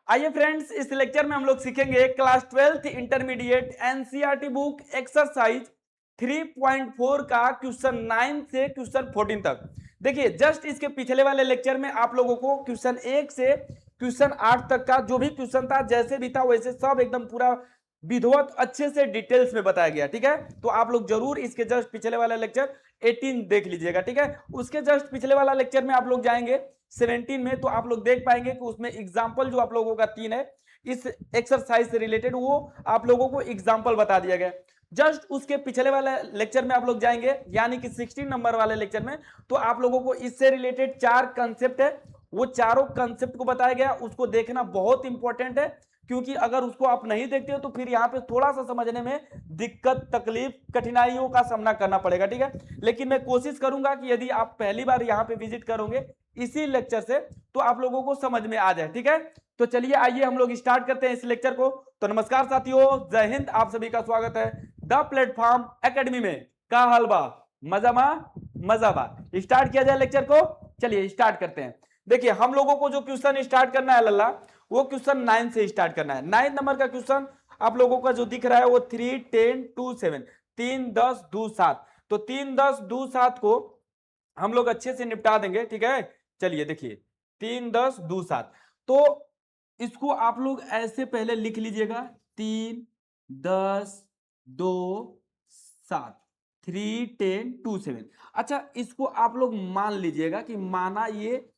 आइए फ्रेंड्स, इस लेक्चर में हम लोग सीखेंगे class 12th intermediate NCERT book exercise 3.4 का क्वेश्चन 9 से क्वेश्चन 14 तक। देखिए, जस्ट इसके पिछले वाले लेक्चर में आप लोगों को क्वेश्चन 1 से क्वेश्चन 8 तक का जो भी क्वेश्चन था, जैसे भी था वैसे सब एकदम पूरा विधिवत अच्छे से डिटेल्स में बताया गया। ठीक है, तो आप लोग जरूर इसके जस्ट पिछले वाला लेक्चर 18 देख लीजिएगा। ठीक है, उसके जस्ट पिछले वाला लेक्चर में आप लोग जाएंगे 17 में, तो आप लोग देख पाएंगे कि उसमें एग्जाम्पल जो आप लोगों का 3 है इस एक्सरसाइज से रिलेटेड, वो आप लोगों को एग्जाम्पल बता दिया गया। जस्ट उसके पिछले वाले लेक्चर में आप लोग जाएंगे, यानी कि 16 नंबर वाले लेक्चर में, तो आप लोगों को इससे रिलेटेड 4 कंसेप्ट है, वो चारों कंसेप्ट को बताया गया। उसको देखना बहुत इंपॉर्टेंट है, क्योंकि अगर उसको आप नहीं देखते हो तो फिर यहाँ पे थोड़ा सा समझने में दिक्कत, तकलीफ, कठिनाइयों का सामना करना पड़ेगा। ठीक है, लेकिन मैं कोशिश करूंगा कि यदि आप पहली बार यहाँ पे विजिट करोगे इसी लेक्चर से, तो आप लोगों को समझ में आ जाए। ठीक है, तो चलिए आइए हम लोग स्टार्ट करते हैं इस लेक्चर को। तो नमस्कार साथियों, जय हिंद, आप सभी का स्वागत है द प्लेटफॉर्म एकेडमी में। का हलवा मजामा मजाबा, स्टार्ट किया जाए लेक्चर को। चलिए स्टार्ट करते हैं। देखिए, हम लोगों को जो क्वेश्चन स्टार्ट करना है लल्ला, वो क्वेश्चन 9 से स्टार्ट करना है। 9 नंबर का क्वेश्चन आप लोगों का जो दिख रहा है वो 3 10 2 7, 3 10 2 7। तो 3 10 2 7 को हम लोग अच्छे से निपटा देंगे। ठीक है, चलिए देखिए 3 10 2 7, तो इसको आप लोग ऐसे पहले लिख लीजिएगा, 3 10 2 7, 3 10 2 7। अच्छा, इसको आप लोग मान लीजिएगा कि माना ये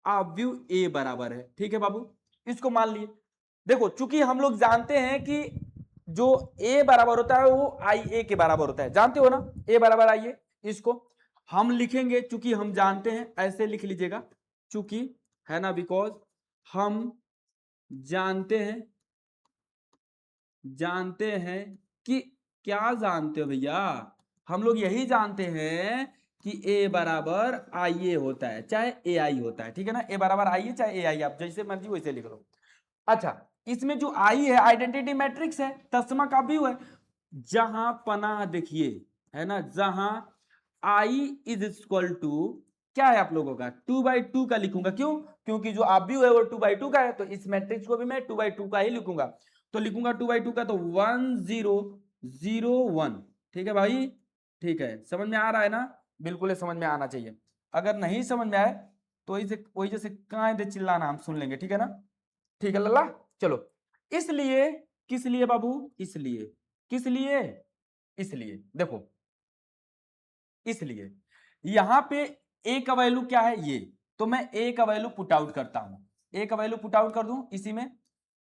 अवयव ए बराबर है। ठीक है बाबू, इसको मान लिए। देखो, चूंकि हम लोग जानते हैं कि जो ए बराबर होता है वो आई ए के बराबर होता है, जानते हो ना, ए बराबर आई ए। इसको हम लिखेंगे, चूंकि हम जानते हैं, ऐसे लिख लीजिएगा, चूंकि, है ना, बिकॉज हम जानते हैं कि, क्या जानते हो भैया, हम लोग यही जानते हैं कि ए बराबर आई ए होता है, चाहे ए आई होता है। ठीक है ना, ए बराबर आई ए चाहे ए आई, आप जैसे मर्जी वैसे लिख लो। अच्छा, इसमें जो आई है आइडेंटिटी मैट्रिक्स है, तस्मा का व्यू है। जहां पना देखिए, है ना, जहां आई इज इक्वल टू क्या है आप लोगों का 2/2 का लिखूंगा। क्यों? क्योंकि जो आप व्यू है वो 2/2 का है, तो इस मैट्रिक्स को भी मैं 2/2 का ही लिखूंगा। तो लिखूंगा 2/2 का, तो 1 0 0 1। ठीक है भाई, ठीक है, समझ में आ रहा है ना? बिल्कुल समझ में आना चाहिए। अगर नहीं समझ में आए तो इसे वही जैसे कहाँ दे चिल्लाना, हम सुन लेंगे। ठीक है ना? ठीक है लल्ला, चलो। इसलिए, किस लिए बाबू, इसलिए, किस लिए, इसलिए देखो, इसलिए यहां पे ए का वैल्यू क्या है ये, तो मैं ए का वैल्यू पुट आउट करता हूं। ए का वैल्यू पुट आउट कर दूं इसी में,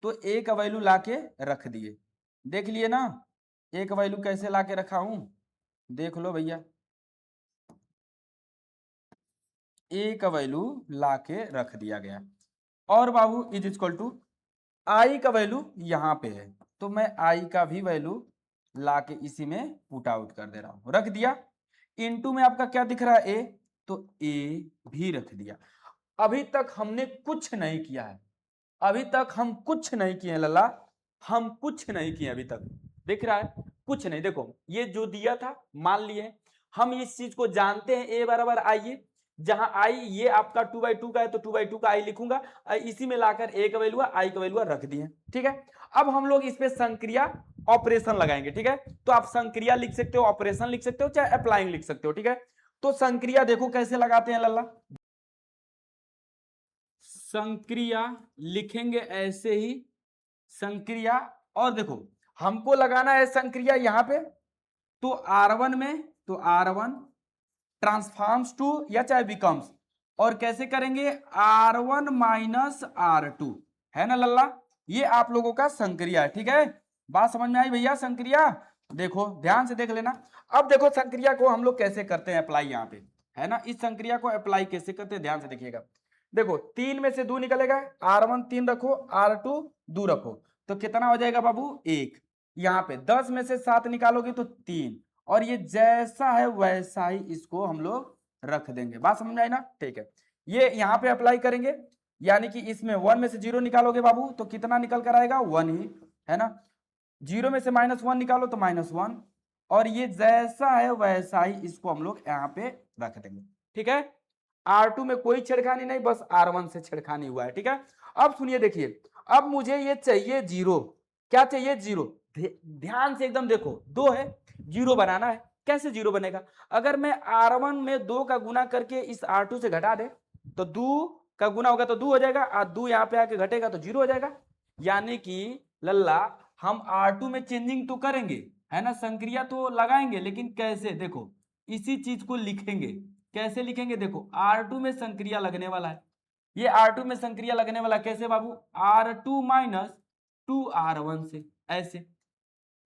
तो ए का वैल्यू लाके रख दिए। देख लिए ना ए का वैल्यू कैसे लाके रखा हूं, देख लो भैया। ए का वैल्यू लाके रख दिया गया, और बाबू इज इक्वल टू आई का वैल्यू यहां पे है, तो मैं आई का भी वैल्यू लाके इसी में पुट आउट कर दे रहा हूं, रख दिया। इनटू में आपका क्या दिख रहा है, ए, तो ए भी रख दिया। अभी तक हमने कुछ नहीं किया है, अभी तक हम कुछ नहीं किए लल्ला, हम कुछ नहीं किए अभी तक। दिख रहा है कुछ नहीं। देखो, ये जो दिया था मान लिए, हम इस चीज को जानते हैं, ए बराबर आई, जहां आई ये आपका 2/2 का है, तो 2/2 का आई लिखूंगा, इसी में लाकर ए का वैल्यू आई का वैल्यू रख दिए। ठीक है, अब हम लोग इस पे संक्रिया ऑपरेशन लगाएंगे। ठीक है, तो आप संक्रिया लिख सकते हो, ऑपरेशन लिख सकते हो, चाहे अप्लाइंग लिख सकते हो। ठीक है, तो संक्रिया देखो कैसे लगाते हैं लल्ला। संक्रिया लिखेंगे ऐसे ही, संक्रिया, और देखो हमको लगाना है संक्रिया यहां पे, तो R1 में, तो R1 ट्रांसफॉर्म्स टू या चाहे बिकम्स, और कैसे करेंगे R1 माइनस R2, है ना लल्ला, ये आप लोगों का संक्रिया है। ठीक है, बात समझ में आई भैया? संक्रिया देखो, ध्यान से देख लेना। अब देखो संक्रिया को हम लोग कैसे करते हैं अप्लाई यहाँ पे, है ना, इस संक्रिया को अप्लाई कैसे करते हैं ध्यान से देखिएगा। देखो, 3 में से 2 निकलेगा, R1 3 रखो, R2 2 रखो, तो कितना हो जाएगा बाबू 1। यहाँ पे 10 में से 7 निकालोगे तो 3, और ये जैसा है वैसा ही इसको हम लोग रख देंगे। बात समझ में आई ना? ठीक है, ये यहाँ पे अप्लाई करेंगे, यानी कि इसमें 1 में से 0 निकालोगे बाबू तो कितना निकल कर आएगा 1 ही, है ना। 0 में से -1 निकालो तो -1, और ये जैसा है वैसा ही इसको हम लोग यहाँ पे रख देंगे। ठीक है, R2 में कोई छेड़खानी नहीं, बस R1 से छेड़खानी हुआ है। ठीक है, अब सुनिए देखिए, अब मुझे ये चाहिए 0, क्या चाहिए 0। ध्यान से एकदम देखो, 2 है, 0 बनाना है। कैसे 0 बनेगा, अगर मैं R1 में 2 का गुना करके इस R2 से घटा दे तो 2 का गुना होगा तो 2 हो जाएगा, और 2 यहाँ पे आके घटेगा तो 0 हो जाएगा। यानी कि लल्ला हम R2 में चेंजिंग तो करेंगे, है ना, संक्रिया तो लगाएंगे, लेकिन कैसे, देखो इसी चीज को लिखेंगे। कैसे लिखेंगे, देखो R2 में संक्रिया लगने वाला है, ये R2 में संक्रिया लगने वाला कैसे बाबू, R2 माइनस 2R1 से, ऐसे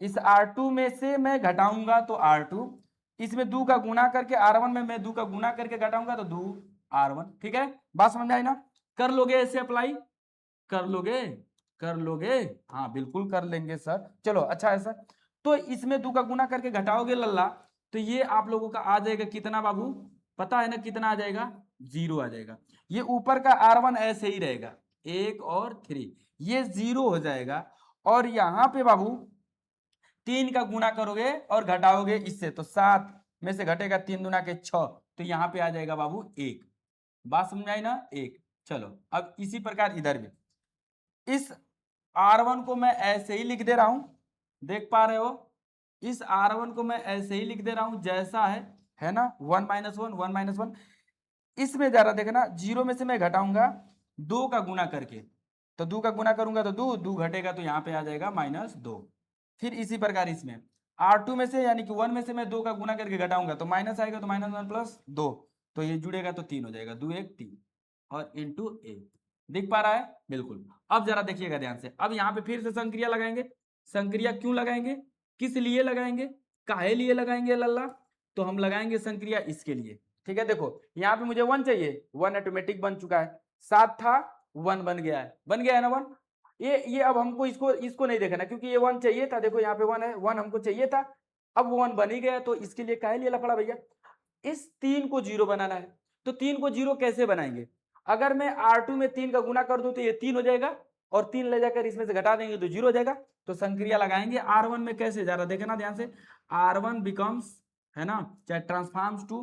इस R2 में से मैं घटाऊंगा तो R2, इसमें 2 का गुना करके R1 में मैं 2 का गुना करके घटाऊंगा तो 2R1। ठीक है, बात समझ में आई ना, कर लोगे ऐसे अप्लाई, कर लोगे, कर लोगे, हाँ बिल्कुल कर लेंगे सर। चलो अच्छा है सर, तो इसमें 2 का गुना करके घटाओगे लल्ला, तो ये आप लोगों का आ जाएगा कितना बाबू, पता है ना कितना आ जाएगा, 0 आ जाएगा। ये ऊपर का R1 ऐसे ही रहेगा, 1 और 3, ये 0 हो जाएगा। और यहाँ पे बाबू 3 का गुना करोगे और घटाओगे इससे तो 7 में से घटेगा 3 दूना के 6, तो यहाँ पे आ जाएगा बाबू 1। बात समझ में आई ना, 1। चलो अब इसी प्रकार इधर भी इस R1 को मैं ऐसे ही लिख दे रहा हूं, देख पा रहे हो, इस R1 को मैं ऐसे ही लिख दे रहा हूं जैसा है ना, 1 माइनस 1 1 माइनस 1। इसमें जरा देखना, 0 में से मैं घटाऊंगा 2 का गुना करके, तो 2 का गुना करूंगा तो 2 2 घटेगा तो यहाँ पे आ जाएगा -2। फिर इसी प्रकार इसमें R2 में से यानी कि 1 में से मैं 2 का गुना करके घटाऊंगा तो माइनस आएगा तो -1 प्लस 2, तो ये जुड़ेगा तो 3 हो जाएगा, 2 1 3 और इंटू 1। दिख पा रहा है, बिल्कुल। अब जरा देखिएगा ध्यान से, अब यहाँ पे फिर से संक्रिया लगाएंगे। संक्रिया क्यों लगाएंगे, किस लिए लगाएंगे, काहे लिए लगाएंगे लल्ला, तो हम लगाएंगे संक्रिया इसके लिए। ठीक है, देखो यहाँ पे मुझे 1 चाहिए, 1 ऑटोमेटिक बन चुका है, 7 था 1 बन गया है, बन गया है ना 1। ये अब हमको इसको नहीं देखना क्योंकि ये 1 चाहिए था, देखो यहाँ पे 1 है, 1 हमको चाहिए था, अब 1 बन ही गया, तो इसके लिए काहे लिए लफड़ा भैया, इस 3 को 0 बनाना है। तो 3 को 0 कैसे बनाएंगे, अगर मैं R2 में 3 का गुना कर दूं तो ये 3 हो जाएगा, और 3 ले जाकर इसमें से घटा देंगे तो 0 हो जाएगा। तो संक्रिया लगाएंगे R1 में, कैसे जरा देखना ध्यान से, R1 बिकम्स, है ना, चाहे transforms to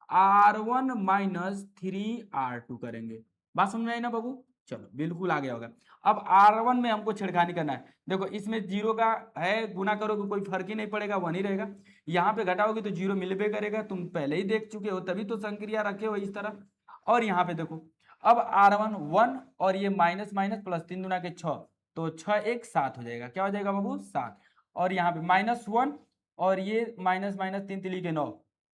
R1 minus 3R2 करेंगे। बात समझ में आई ना बाबू, चलो बिल्कुल आ गया होगा। अब R1 में हमको छेड़खानी करना है, देखो इसमें 0 का है, गुना करोगे कोई फर्क ही नहीं पड़ेगा, 1 ही रहेगा, यहाँ पे घटाओगे तो 0 मिलबे करेगा, तुम पहले ही देख चुके हो तभी तो संक्रिया रखे हो इस तरह। और यहाँ पे देखो अब R1 1 और ये माइनस माइनस प्लस 3 दूना के 6, तो 6 1 7 हो जाएगा, क्या हो जाएगा बाबू 7। और यहाँ पे -1 और ये माइनस माइनस 3 3 के 9,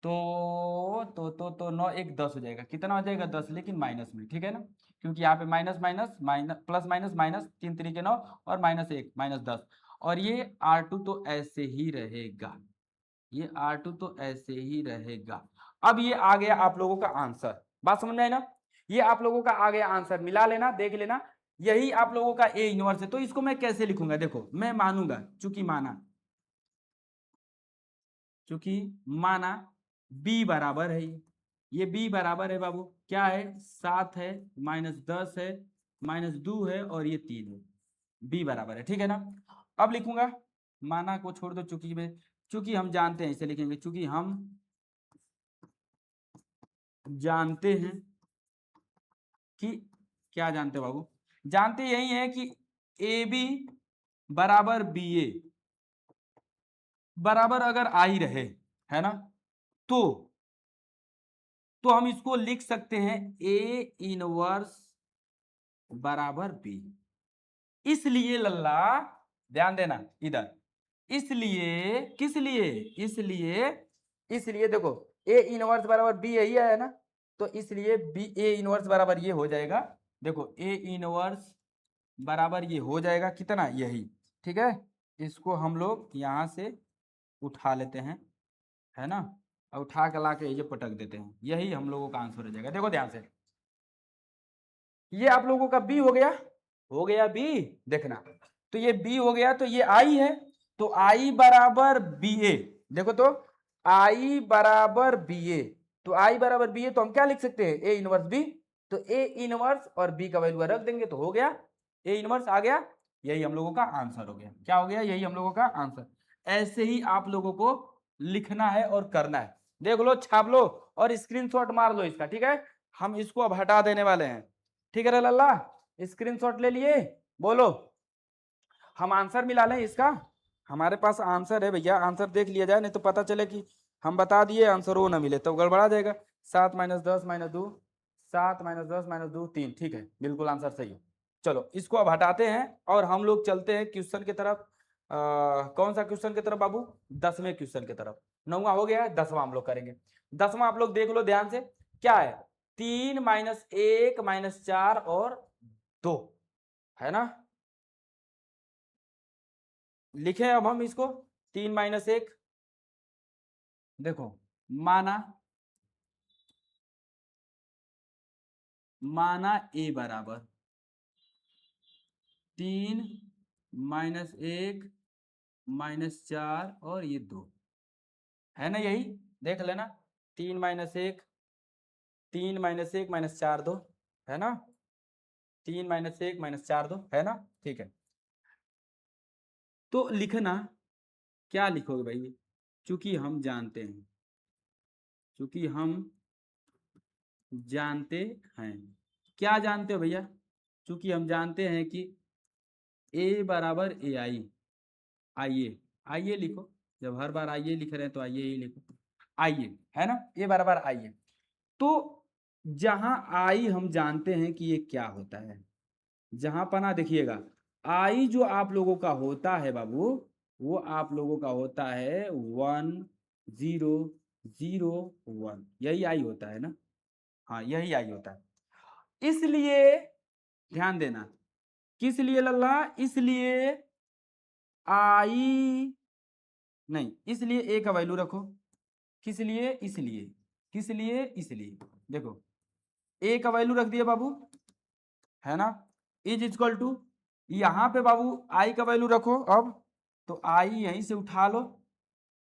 तो 9 1 10 हो जाएगा, कितना हो जाएगा 10, लेकिन माइनस में, ठीक है ना, क्योंकि यहाँ पे minus minus minus plus minus minus 3 3 के 9 और -1 -10। और ये R2 तो ऐसे ही रहेगा, ये R2 तो ऐसे ही रहेगा। अब ये आ गया आप लोगों का आंसर, बात समझ में आई ना, ये आप लोगों का आ गया आंसर, मिला लेना देख लेना, यही आप लोगों का A इनवर्स है। तो इसको मैं कैसे लिखूंगा, देखो मैं मानूंगा, चूंकि माना B बराबर है, ये B बराबर है बाबू, क्या है 7 है, -10 है, -2 है और ये 3 है, B बराबर है, ठीक है ना। अब लिखूंगा, माना को छोड़ दो, चूंकि में, चूंकि हम जानते हैं, इसे लिखेंगे चूंकि हम जानते हैं कि, क्या जानते हो बाबू, जानते यही है कि AB बराबर BA बराबर अगर आई रहे, है ना, तो हम इसको लिख सकते हैं A इनवर्स बराबर B। इसलिए लल्ला ध्यान देना इधर, इसलिए किस लिए, इसलिए देखो A इनवर्स बराबर B यही है ना, तो इसलिए B A इनवर्स बराबर ये हो जाएगा, देखो A इनवर्स बराबर ये हो जाएगा कितना, यही, ठीक है। इसको हम लोग यहाँ से उठा लेते हैं, है ना, और उठा के ला के ये पटक देते हैं, यही हम लोगों का आंसर हो जाएगा। देखो ध्यान से, ये आप लोगों का बी हो गया बी, देखना, तो ये बी हो गया, तो ये आई है, तो आई बराबर बी ए, देखो तो आई बराबर बी ए, तो आई बराबर बी ए, तो हम क्या लिख सकते हैं ए इनवर्स बी, तो ए इनवर्स और बी का वैल्यू रख देंगे तो हो गया, ए इनवर्स आ गया, यही हम लोगों का आंसर हो गया, क्या हो गया, यही हम लोगों का आंसर। ऐसे ही आप लोगों को लिखना है और करना है, देख लो, छाप लो और स्क्रीनशॉट मार लो इसका, ठीक है। हम इसको अब हटा देने वाले हैं, ठीक है रे लल्ला, स्क्रीनशॉट ले लिए, बोलो, हम आंसर मिला लें इसका, हमारे पास आंसर है भैया, आंसर देख लिया जाए, नहीं तो पता चले कि हम बता दिए आंसर वो ना मिले तो गड़बड़ा जाएगा। 7 - 10 - 2, 7 - 10 - 2 3, ठीक है, बिल्कुल आंसर सही है। चलो इसको अब हटाते हैं और हम लोग चलते हैं क्वेश्चन की तरफ। कौन सा क्वेश्चन की तरफ बाबू? 10वें क्वेश्चन की तरफ। 9वां हो गया है, 10वां हम लोग करेंगे। 10वां आप लोग देख लो ध्यान से, क्या है? 3 - 1 - 4 और 2, है ना? लिखे अब हम इसको, 3 - 1, देखो, माना माना ए बराबर 3 - 1 - 4 और ये 2, है ना? यही देख लेना, 3 - 1, 3 - 1 -4 2, है ना? 3 - 1 -4 2, है ना? ठीक है, तो लिखना क्या लिखोगे भाई? चूंकि हम जानते हैं, चूंकि हम जानते हैं, क्या जानते हो भैया? चूंकि हम जानते हैं कि ए बराबर ए आई, आइए, आइए लिखो, जब हर बार आइए लिख रहे हैं तो आइए ही लिखो, आइए, है ना? ए बराबर आइए, तो जहां आई हम जानते हैं कि ये क्या होता है, जहां पना देखिएगा, आई जो आप लोगों का होता है बाबू, वो आप लोगों का होता है 1 0 0 1, यही आई होता है ना? हाँ, यही आई होता है। इसलिए ध्यान देना, किस लिए लल्ला? इसलिए आई नहीं, इसलिए ए का वैल्यू रखो, किस लिए? इसलिए, किस लिए? इसलिए, देखो, ए का वैल्यू रख दिया बाबू, है ना? इज इक्वल टू, यहाँ पे बाबू आई का वैल्यू रखो अब, तो आई यहीं से उठा लो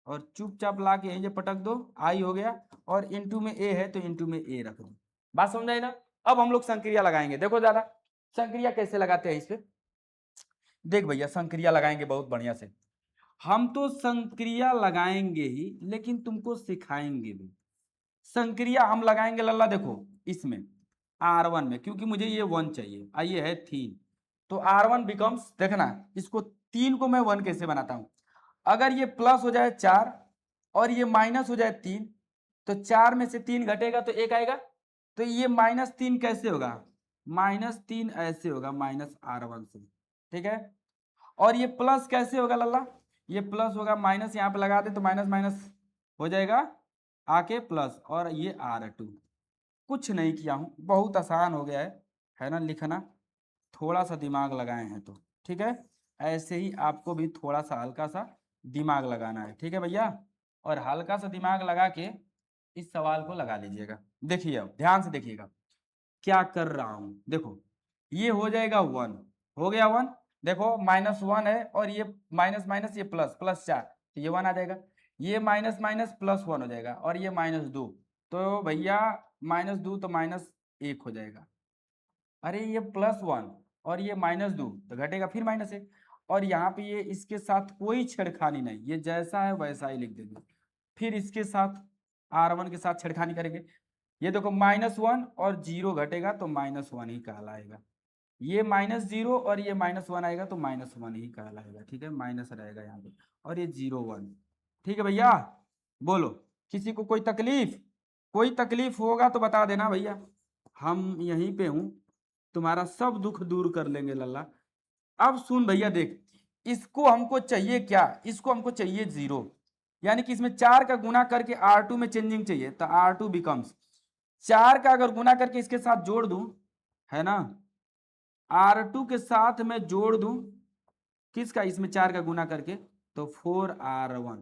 और चुपचाप ला के यहीं से पटक दो, आई हो गया, और इंटू में ए है तो इंटू में ए रख दो। बात समझ आई ना? अब हम लोग संक्रिया लगाएंगे, देखो जरा संक्रिया कैसे लगाते हैं इस पे। देख भैया, संक्रिया लगाएंगे बहुत बढ़िया से, हम तो संक्रिया लगाएंगे ही लेकिन तुमको सिखाएंगे भी। संक्रिया हम लगाएंगे लल्ला, देखो इसमें R1 में, क्योंकि मुझे ये 1 चाहिए, आइए है 3, तो R1 बिकम्स, देखना इसको 3 को मैं 1 कैसे बनाता हूं, अगर ये प्लस हो जाए 4 और ये माइनस हो जाए 3, तो 4 में से 3 घटेगा तो 1 आएगा, तो ये -3 कैसे होगा? -3 ऐसे होगा, -R1 से, ठीक है? और ये प्लस कैसे होगा लल्ला? ये प्लस होगा, माइनस यहाँ पे लगा दे तो माइनस माइनस हो जाएगा आके प्लस, और ये R2, कुछ नहीं किया हूँ, बहुत आसान हो गया है ना लिखना, थोड़ा सा दिमाग लगाए हैं तो, ठीक है? ऐसे ही आपको भी थोड़ा सा हल्का सा दिमाग लगाना है, ठीक है भैया? और हल्का सा दिमाग लगा के इस सवाल को लगा लीजिएगा। देखिए अब ध्यान से देखिएगा क्या कर रहा हूं, देखो ये हो जाएगा 1, हो गया 1, देखो -1 है और ये माइनस माइनस, ये प्लस, प्लस 4, तो ये 1 आ जाएगा, ये माइनस माइनस प्लस 1 हो जाएगा, और ये -2, तो भैया -2 तो -1 हो जाएगा, अरे ये +1 और ये -2 तो घटेगा फिर -1, और यहाँ पे ये इसके साथ कोई छेड़खानी नहीं, ये जैसा है वैसा ही लिख देंगे, फिर इसके साथ R1 के साथ छेड़खानी करेंगे, ये देखो -1 और 0 घटेगा तो -1 ही कहलाएगा, ये -0 और ये -1 आएगा तो -1 ही कहलाएगा, ठीक है? माइनस रहेगा यहाँ पे, और ये 0 1, ठीक है भैया? बोलो, किसी को कोई तकलीफ? कोई तकलीफ होगा तो बता देना भैया, हम यहीं पे हूँ, तुम्हारा सब दुख दूर कर लेंगे लल्ला। अब सुन भैया देख, इसको हमको चाहिए क्या? इसको हमको चाहिए 0, यानी कि इसमें 4 का गुना करके R2 में चेंजिंग चाहिए, तो R2 बिकम्स 4 का अगर गुना करके इसके साथ जोड़ दूं, है ना, R2 के साथ में जोड़ दूं, किसका? इसमें 4 का गुना करके, तो 4R1,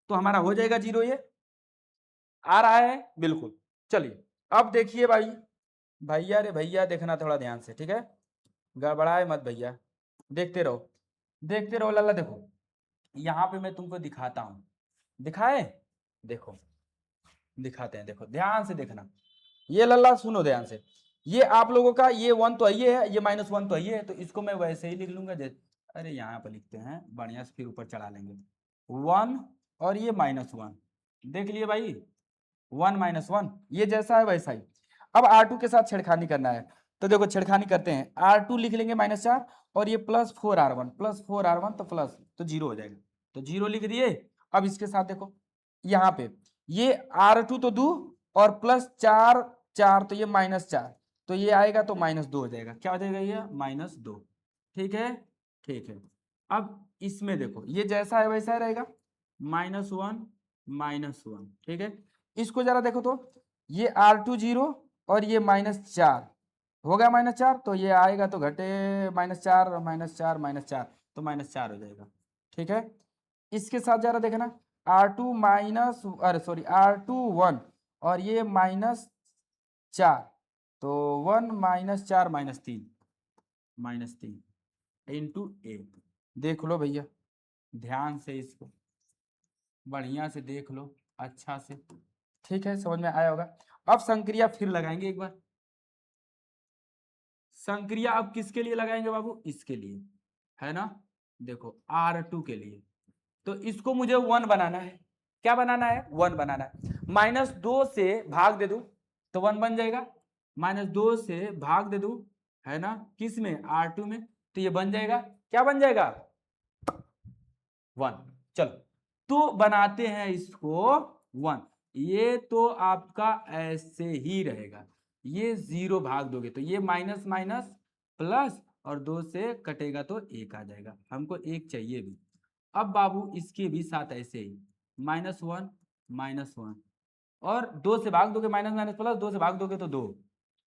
तो हमारा हो जाएगा 0, ये आ रहा है बिल्कुल। चलिए अब देखिए भाई, भैया रे भैया देखना थोड़ा ध्यान से, ठीक है? गड़बड़ाए मत भैया, देखते रहो, देखते रहो लल्ला, देखो यहाँ पे मैं तुमको दिखाता हूँ, दिखाए, देखो दिखाते हैं, देखो ध्यान से देखना, ये लल्ला सुनो ध्यान से, ये आप लोगों का ये 1 तो ये है, ये -1 तो ये है, तो इसको मैं वैसे ही लिख लूंगा जैसे, अरे यहाँ पर लिखते हैं बढ़िया से, फिर ऊपर चढ़ा लेंगे 1 और ये -1, देख लिए भाई, 1 - 1 ये जैसा है वैसा ही। अब R2 के साथ छेड़खानी करना है, तो देखो छेड़खानी करते हैं, R2 लिख लेंगे -4 और ये +4R1 +4R1 तो प्लस तो 0 हो जाएगा, तो 0 लिख दिए। अब इसके साथ देखो यहाँ पे ये R2 तो 2 और +4 4 तो ये -4 तो ये आएगा तो -2 हो जाएगा। क्या हो जाएगा ये -2। ठीक है, ठीक है। अब इसमें देखो ये जैसा है वैसा रहेगा, -1 -1। ठीक है, इसको जरा देखो तो ये R2 0 और ये -4 हो गया -4 तो ये आएगा तो घटे -4 -4 -4 तो -4 हो जाएगा। ठीक है, इसके साथ जरा देखना R2 माइनस अरे सॉरी R2 1 और ये -4 तो 1 -4 -3 इंटू ए। देख लो भैया ध्यान से, इसको बढ़िया से देख लो अच्छा से। ठीक है, समझ में आया होगा। अब संक्रिया फिर लगाएंगे एक बार। संक्रिया अब किसके लिए लगाएंगे बाबू? इसके लिए, है ना। देखो R2 के लिए, तो इसको मुझे 1 बनाना है। क्या बनाना है? 1 बनाना है। -2 से भाग दे दूं तो 1 बन जाएगा, -2 से भाग दे दूं, है ना, किस में? R2 में, तो ये बन जाएगा। क्या बन जाएगा? 1। चलो तो बनाते हैं इसको 1। ये तो आपका ऐसे ही रहेगा, ये 0 भाग दोगे तो ये माइनस माइनस प्लस और 2 से कटेगा तो 1 आ जाएगा, हमको 1 चाहिए भी। अब बाबू इसके भी साथ ऐसे ही -1 -1 और 2 से भाग दोगे माइनस माइनस प्लस, 2 से भाग दोगे तो 2,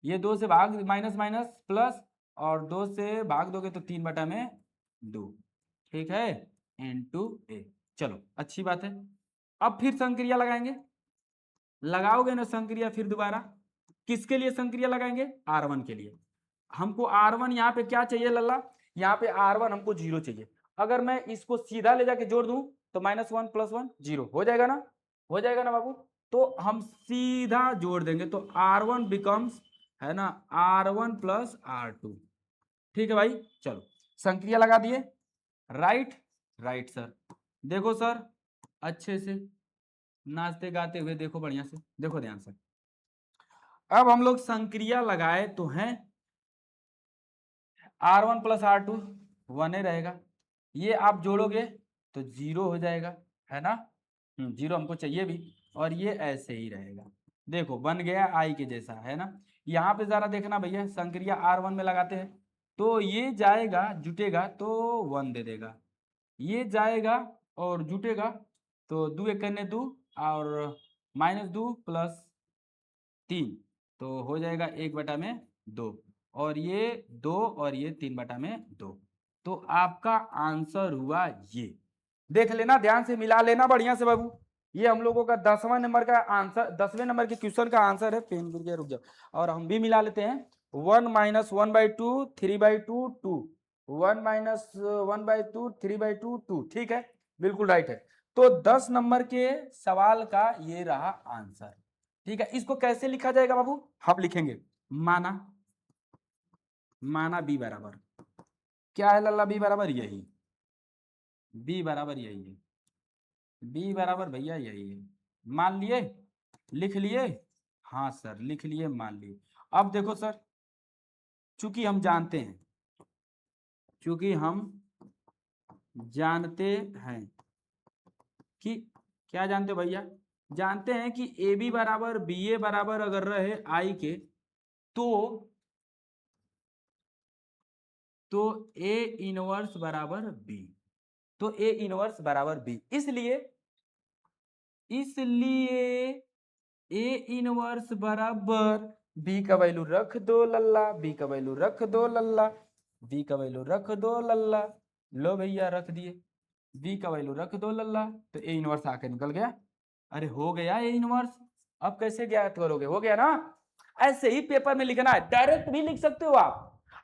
ये 2 से भाग माइनस माइनस प्लस और 2 से भाग दोगे तो 3/2। ठीक है, इनटू ए। चलो अच्छी बात है। अब फिर संक्रिया लगाएंगे, लगाओगे ना संक्रिया फिर दोबारा। किसके लिए संक्रिया लगाएंगे? R1 के लिए। हमको R1 यहाँ पे क्या चाहिए लल्ला? यहाँ पे R1 हमको 0 चाहिए। अगर मैं इसको सीधा ले जाके जोड़ दूं तो -1 + 1 0 हो जाएगा ना, हो जाएगा ना बाबू। तो हम सीधा जोड़ देंगे तो R1 बिकम्स, है ना, R1 + R2। ठीक है भाई, चलो संक्रिया लगा दिए। Right, right sir. देखो सर अच्छे से नाचते गाते हुए देखो, बढ़िया से देखो ध्यान से। अब हम लोग संक्रिया लगाए तो हैं, R1 + R2 1 ही रहेगा, ये आप जोड़ोगे तो 0 हो जाएगा, है ना। 0 हमको चाहिए भी, और ये ऐसे ही रहेगा। देखो बन गया आई के जैसा, है ना। यहाँ पे जरा देखना भैया, संक्रिया R1 में लगाते हैं तो ये जाएगा जुटेगा तो 1 दे देगा, ये जाएगा और जुटेगा तो 2 × 2 और -2 + 3 तो हो जाएगा 1/2 और ये 2 और ये 3/2। तो आपका आंसर हुआ ये। देख लेना ध्यान से, मिला लेना बढ़िया से बाबू। ये हम लोगों का 10वां नंबर का आंसर, 10वें नंबर के क्वेश्चन का आंसर है। पेन गिर गया, रुक जाओ। और हम भी मिला लेते हैं। 1 - 1/2 3/2 2, 1 - 1/2 3/2 2। ठीक है, बिल्कुल राइट है। तो 10 नंबर के सवाल का ये रहा आंसर। ठीक है, इसको कैसे लिखा जाएगा बाबू? हम लिखेंगे माना, माना b बराबर क्या है लल्ला? b बराबर यही, b बराबर यही है, b बराबर भैया यही है। मान लिए, लिख लिए? हाँ सर लिख लिए, मान लिए। अब देखो सर, चूंकि हम जानते हैं, चूंकि हम जानते हैं कि, क्या जानते हो भैया? जानते हैं कि ए बी बराबर बी ए बराबर अगर रहे आई के, तो ए इनवर्स बराबर बी, तो ए इनवर्स बराबर बी। इसलिए ए इनवर्स बराबर बी का वैल्यू रख दो लल्ला, बी का वैल्यू रख दो लल्ला, बी का वैल्यू रख दो लल्ला। लो भैया रख दिए, बी का वैल्यू रख दो लल्ला, तो ए इनवर्स आके निकल गया। अरे हो गया ए इनवर्स। अब कैसे ज्ञात करोगे? हो गया ना। ऐसे ही पेपर में लिखना है, डायरेक्ट भी लिख सकते हो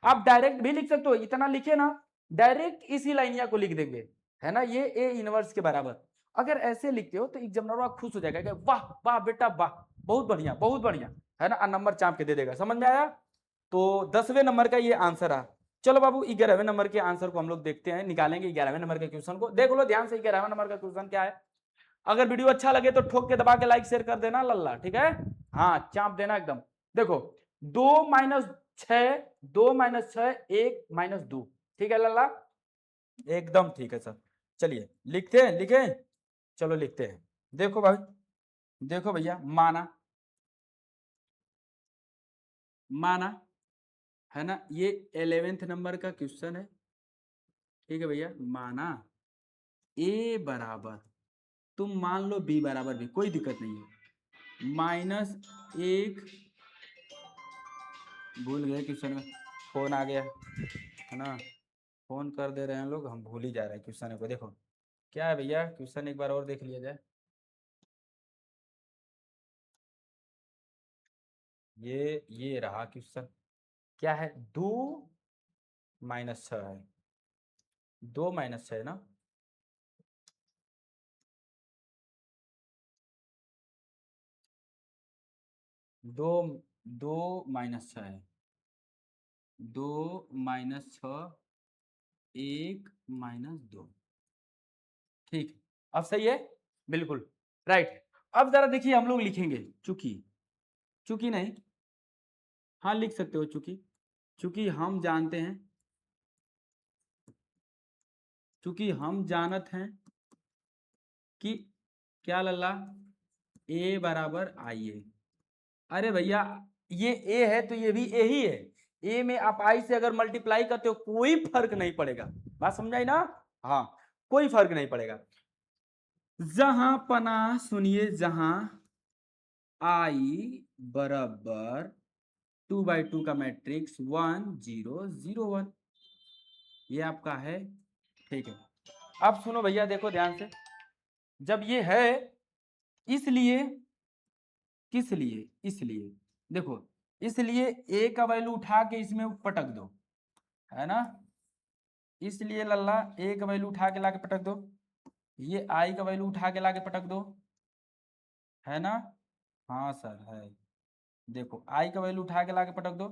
आप डायरेक्ट भी लिख सकते हो। इतना लिखे ना, डायरेक्ट इसी लाइनिया को लिख देंगे, है ना, ये ए इनवर्स के बराबर। अगर ऐसे लिखते हो तो एग्जामिनर खुश हो जाएगा कि वाह वाह बेटा वाह, बहुत बढ़िया, है ना, नंबर चाप के दे देगा। समझ में आया? तो 10वें नंबर का ये आंसर है। चलो बाबू 11वें नंबर के आंसर को हम लोग देखते हैं, निकालेंगे 11वें नंबर के क्वेश्चन को। देख लो ध्यान से 11वें नंबर का क्वेश्चन क्या है। अगर वीडियो अच्छा लगे तो ठोक के दबा के लाइक शेयर कर देना लल्ला, ठीक है। हाँ चाप देना एकदम। देखो 2 - 6, 2 माइनस 6, 1 माइनस 2। ठीक है लल्ला, एकदम ठीक है सर। चलिए लिखते हैं, लिखें, चलो लिखते हैं। देखो भाई, देखो भैया, माना, माना, है ना, ये 11th नंबर का क्वेश्चन है। ठीक है भैया, माना ए बराबर, तुम मान लो बी बराबर भी, कोई दिक्कत नहीं है, -1, भूल गए क्वेश्चन में, फोन आ गया है ना, फोन कर दे रहे हैं लोग, हम भूल ही जा रहे हैं क्वेश्चन को। देखो क्या है भैया, क्वेश्चन एक बार और देख लिया जाए। ये रहा क्वेश्चन, क्या है, 2 माइनस 6 है, 2 माइनस 6 है ना, 2, 2 माइनस 6 है, 2 माइनस 6, 1 माइनस 2। ठीक, अब सही है, बिल्कुल राइट। अब जरा देखिए, हम लोग लिखेंगे चूंकि, चूंकि नहीं, हाँ लिख सकते हो चूंकि, चूंकि हम जानते हैं, चूंकि हम जानत हैं कि क्या लल्ला, ए बराबर आई ए। अरे भैया, ये ए है तो ये भी ए ही है, ए में आप आई से अगर मल्टीप्लाई करते हो कोई फर्क नहीं पड़ेगा, बात समझाई ना, हाँ कोई फर्क नहीं पड़ेगा। जहां पना, सुनिए, जहां आई बराबर 2/2 का मैट्रिक्स 1 0 0 1, ये आपका है। ठीक है, अब सुनो भैया, देखो ध्यान से, जब ये है, इसलिए, किस लिए, इसलिए, देखो, इसलिए ए का वैल्यू उठा के इसमें पटक दो, है ना, इसलिए लल्ला ए का वैल्यू उठा के लाके पटक दो, ये आई का वैल्यू उठा के लाके पटक दो, है ना, हाँ सर है। देखो आई का वैल्यू उठा के लाके पटक दो,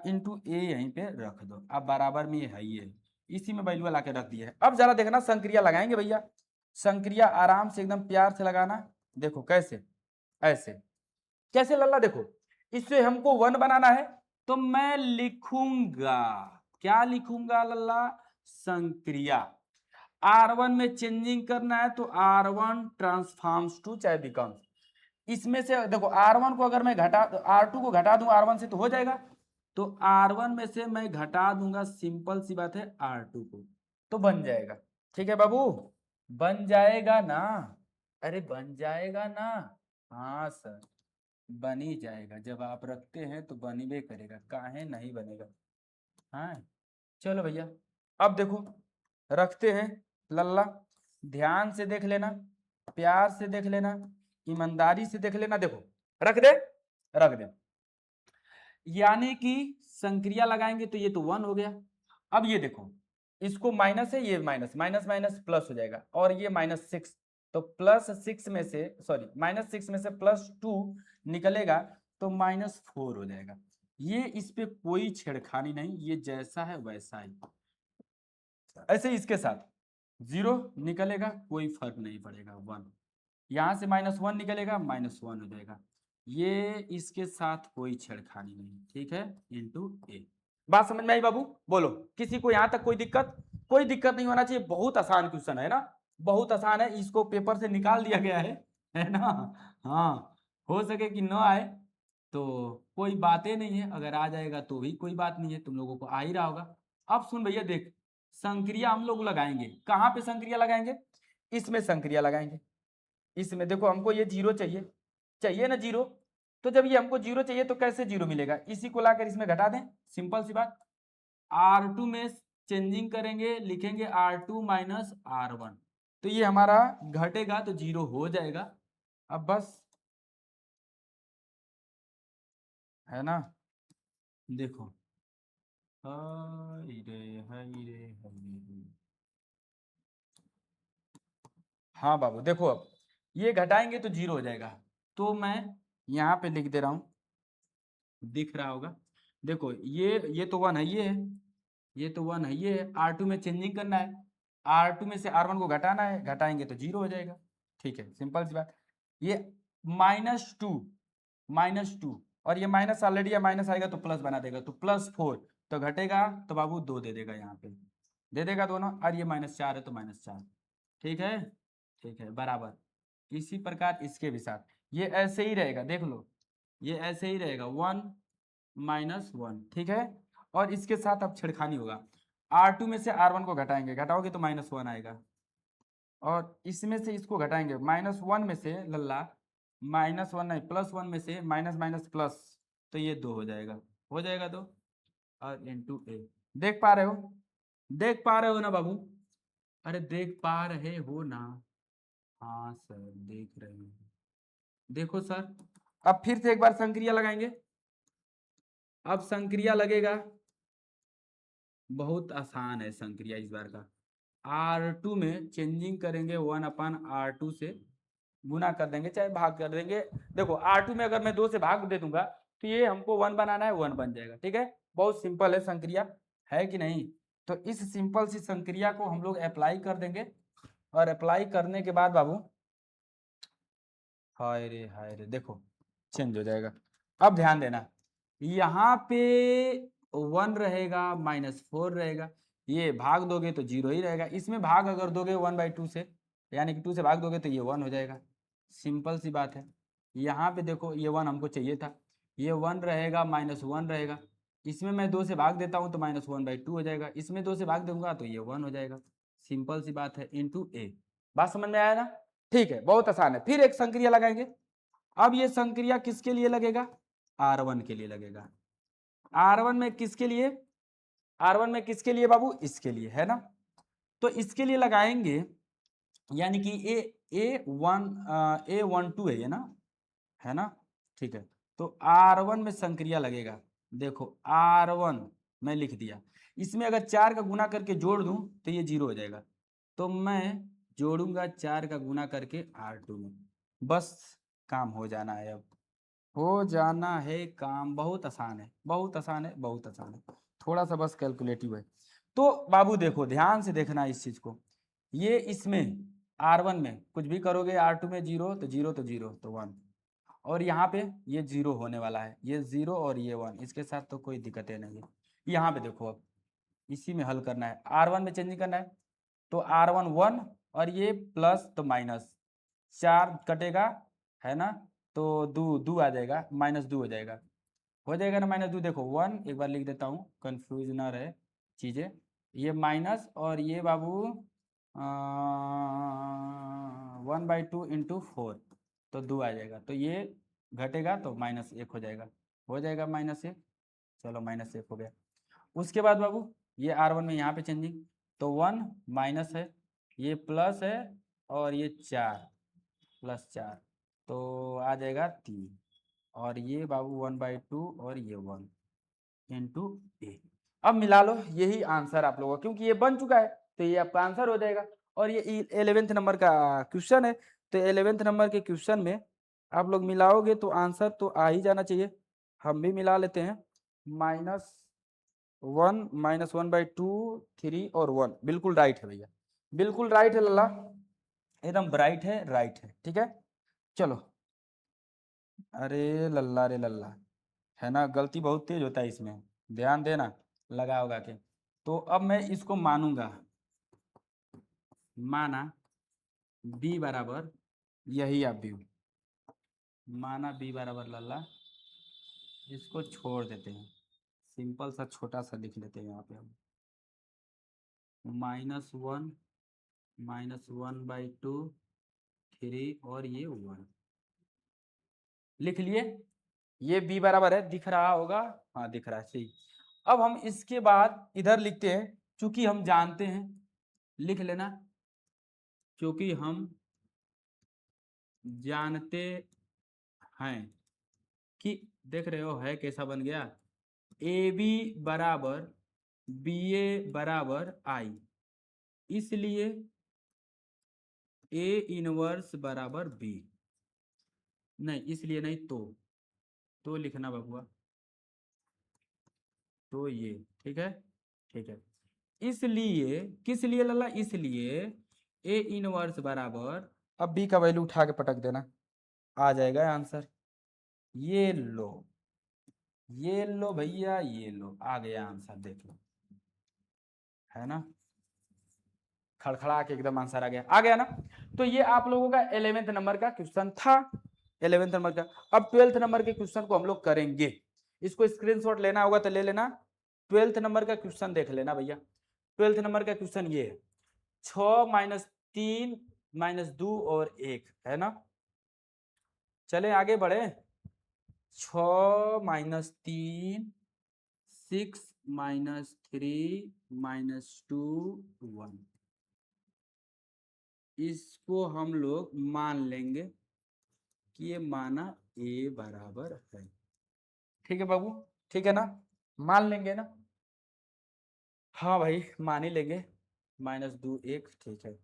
इंटू ए यहीं पे रख दो, अब बराबर में ये है ही है, इसी में वैल्यू ला के रख दिया है। अब जरा देखना, संक्रिया लगाएंगे भैया, संक्रिया आराम से एकदम प्यार से लगाना। देखो कैसे, ऐसे, कैसे लल्ला, देखो इससे हमको 1 बनाना है, तो मैं लिखूंगा, क्या लिखूंगा लल्ला, संक्रिया। R1 में चेंजिंग करना है तो R1 ट्रांसफॉर्म्स टू चाहे बिकम्स, इसमें से देखो R1 को अगर मैं घटा, R2 को घटा दूं R1 से तो हो जाएगा, तो R1 में से मैं घटा दूंगा, सिंपल सी बात है, R2 को, तो बन जाएगा। ठीक है बाबू, बन जाएगा ना, अरे बन जाएगा ना, हाँ सर बन ही जाएगा, जब आप रखते हैं तो बन ही करेगा, काहे नहीं बनेगा। हाँ, चलो भैया, अब देखो रखते हैं लल्ला, ध्यान से देख लेना, प्यार से देख लेना, ईमानदारी से देख लेना। देखो रख दे, रख दे, यानी कि संक्रिया लगाएंगे तो ये तो 1 हो गया। अब ये देखो, इसको माइनस है, ये माइनस, माइनस माइनस प्लस हो जाएगा, और ये -6, तो +6 में से, सॉरी -6 में से +2 निकलेगा तो -4 हो जाएगा। ये इस पे कोई छेड़खानी नहीं, ये जैसा है वैसा ही। ऐसे इसके साथ 0 निकलेगा, कोई फर्क नहीं पड़ेगा, 1, यहां से -1 निकलेगा, -1 हो जाएगा, ये इसके साथ कोई छेड़खानी नहीं। ठीक है, इंटू ए। बात समझ में आई बाबू, बोलो किसी को यहां तक कोई दिक्कत, कोई दिक्कत नहीं होना चाहिए, बहुत आसान क्वेश्चन है ना, बहुत आसान है, इसको पेपर से निकाल दिया गया है ना, हाँ, हो सके कि न आए तो कोई बातें नहीं है, अगर आ जाएगा तो भी कोई बात नहीं है, तुम लोगों को आ ही रहा होगा। अब सुन भैया, देख संक्रिया हम लोग लगाएंगे, कहाँ पे संक्रिया लगाएंगे, इसमें संक्रिया लगाएंगे, इसमें देखो हमको ये 0 चाहिए, चाहिए ना 0, तो जब ये हमको 0 चाहिए तो कैसे 0 मिलेगा, इसी को लाकर इसमें घटा दें, सिंपल सी बात, R2 में चेंजिंग करेंगे, लिखेंगे R2 माइनस R1, तो ये हमारा घटेगा तो 0 हो जाएगा। अब बस, है ना, देखो, हाय रे हाय रे हाय रे, हाँ बाबू देखो, अब ये घटाएंगे तो 0 हो जाएगा, तो मैं यहाँ पे लिख दे रहा हूँ, दिख रहा होगा, देखो ये तो 1 है, ये तो 1 है, ये है, R2 में चेंजिंग करना है, R2 में से R1 को घटाना है, घटाएंगे तो 0 हो जाएगा। ठीक है, सिंपल सी बात, ये -2, -2 और ये माइनस ऑलरेडी है, माइनस आएगा तो प्लस बना देगा, तो +4, तो घटेगा तो बाबू 2 दे देगा, यहाँ पे दे देगा दोनों, और ये -4 है तो -4। ठीक है, ठीक है, बराबर। इसी प्रकार इसके भी साथ ये ऐसे ही रहेगा, देख लो, ये ऐसे ही रहेगा 1 -1। ठीक है, और इसके साथ अब छेड़खानी होगा, R2 में से R1 को घटाएंगे, घटाओगे तो -1 आएगा, और इसमें से इसको घटाएंगे, -1 में से लल्ला, -1 नहीं, +1 में से माइनस माइनस प्लस, तो ये 2 हो जाएगा 2, और इंटू ए। देख पा रहे हो, देख पा रहे हो ना बाबू? अरे देख पा रहे हो ना? हाँ सर, देख रहे हैं। देखो सर, अब फिर से एक बार संक्रिया लगाएंगे। अब संक्रिया लगेगा, बहुत आसान है संक्रिया इस बार का। R2 में चेंजिंग करेंगे 1/R2 से, गुना कर देंगे चाहे भाग कर देंगे। देखो R2 में अगर मैं 2 से भाग दे दूंगा तो ये हमको 1 बनाना है, 1 बन जाएगा। ठीक है, बहुत सिंपल है संक्रिया, है कि नहीं? तो इस सिंपल सी संक्रिया को हम लोग अप्लाई कर देंगे, और अप्लाई करने के बाद बाबू, हाय रे देखो चेंज हो जाएगा। अब ध्यान देना, यहाँ पे 1 रहेगा, -4 रहेगा, ये भाग दोगे तो 0 ही रहेगा। इसमें भाग अगर दोगे 1/2 से, यानी कि 2 से भाग दोगे तो ये 1 हो जाएगा। सिंपल सी बात है। यहाँ पे देखो, ये 1 हमको चाहिए था, ये 1 रहेगा, -1 रहेगा। इसमें मैं 2 से भाग देता हूँ तो -1/2 हो जाएगा, इसमें 2 से भाग दूंगा तो ये 1 हो जाएगा। सिंपल सी बात है, इंटू ए। बात समझ में आया ना? ठीक है, बहुत आसान है। फिर एक संक्रिया लगाएंगे। अब ये संक्रिया किसके लिए लगेगा? R1 के लिए लगेगा। R1 में किसके लिए? R1 में किसके लिए बाबू? इसके लिए, है ना? तो इसके लिए लगाएंगे, यानी कि A12 है ये ना, है ना? ठीक है, तो R1 में संक्रिया लगेगा। देखो R1 मैं लिख दिया, इसमें अगर 4 का गुना करके जोड़ दूं तो ये 0 हो जाएगा, तो मैं जोड़ूंगा 4 का गुना करके R2 में, बस काम हो जाना है। अब हो जाना है काम, बहुत आसान है, बहुत आसान है, बहुत आसान है, थोड़ा सा बस कैलकुलेटिव है। तो बाबू देखो, ध्यान से देखना इस चीज को, ये इसमें R1 में कुछ भी करोगे, R2 में 0 तो 0 तो 0 तो 1, और यहाँ पे ये 0 होने वाला है, ये 0 और ये 1, इसके साथ तो कोई दिक्कतें नहीं है। यहाँ पे देखो, अब इसी में हल करना है, R1 में चेंजिंग करना है, तो R1 1, और ये प्लस तो माइनस, 4 कटेगा, है ना? तो दो दो आ जाएगा, -2 हो जाएगा ना, -2। देखो 1 एक बार लिख देता हूँ, कंफ्यूज ना रहे चीज़ें, ये माइनस और ये बाबू 1/2 इंटू 4, तो 2 आ जाएगा, तो ये घटेगा तो -1 हो जाएगा, -1। चलो -1 हो गया। उसके बाद बाबू ये R1 में यहाँ पे चेंजिंग, तो 1 माइनस है, ये प्लस है, और ये 4 +4, तो आ जाएगा 3, और ये बाबू 1/2 और ये 1 इंटू ए। अब मिला लो, यही आंसर आप लोगों का, क्योंकि ये बन चुका है तो ये आपका आंसर हो जाएगा। और ये 11th नंबर का क्वेश्चन है, तो 11th नंबर के क्वेश्चन में आप लोग मिलाओगे तो आंसर तो आ ही जाना चाहिए। हम भी मिला लेते हैं, -1 -1/2 3 और 1, बिल्कुल राइट है भैया, बिल्कुल राइट है लल्ला, एकदम ब्राइट है, राइट है। ठीक है, चलो। अरे लल्ला रे लल्ला, है ना, गलती बहुत तेज होता है इसमें, ध्यान देना, लगा होगा के। तो अब मैं इसको मानूंगा, माना b बराबर, यही आप भी माना b बराबर लल्ला, इसको छोड़ देते हैं, सिंपल सा छोटा सा लिख लेते हैं यहाँ पे हम, -1 -1/2 3 और ये 1 लिख लिए। ये b बराबर है, दिख रहा होगा, हाँ दिख रहा है, सही। अब हम इसके बाद इधर लिखते हैं, चूंकि हम जानते हैं, लिख लेना, क्योंकि हम जानते हैं कि, देख रहे हो है कैसा बन गया, AB बराबर BA बराबर I, इसलिए A इनवर्स बराबर B, नहीं इसलिए नहीं, तो लिखना बबुआ, तो ये ठीक है, ठीक है। इसलिए किस लिए लला, इसलिए A इनवर्स बराबर, अब B का वैल्यू उठा के पटक देना, आ जाएगा आंसर, ये लो, ये लो भैया, ये लो, आ गया आंसर, देख लो, है ना, खड़खड़ा के एकदम आंसर आ गया ना। तो ये आप लोगों का 11वें नंबर का क्वेश्चन था, 11वें नंबर का। अब 12वें नंबर के क्वेश्चन को हम लोग करेंगे, इसको स्क्रीनशॉट लेना होगा तो ले लेना। 12वें नंबर का क्वेश्चन देख लेना भैया। 12वें नंबर का क्वेश्चन ये है, 6 माइनस 3 माइनस 2 और 1, है ना। चले आगे बढ़े। 6 माइनस 3, 6 माइनस 3 माइनस 2 1, इसको हम लोग मान लेंगे कि ये माना ए बराबर है। ठीक है बाबू, ठीक है ना, मान लेंगे ना। हाँ भाई मान ही लेंगे। माइनस 2 1, ठीक है,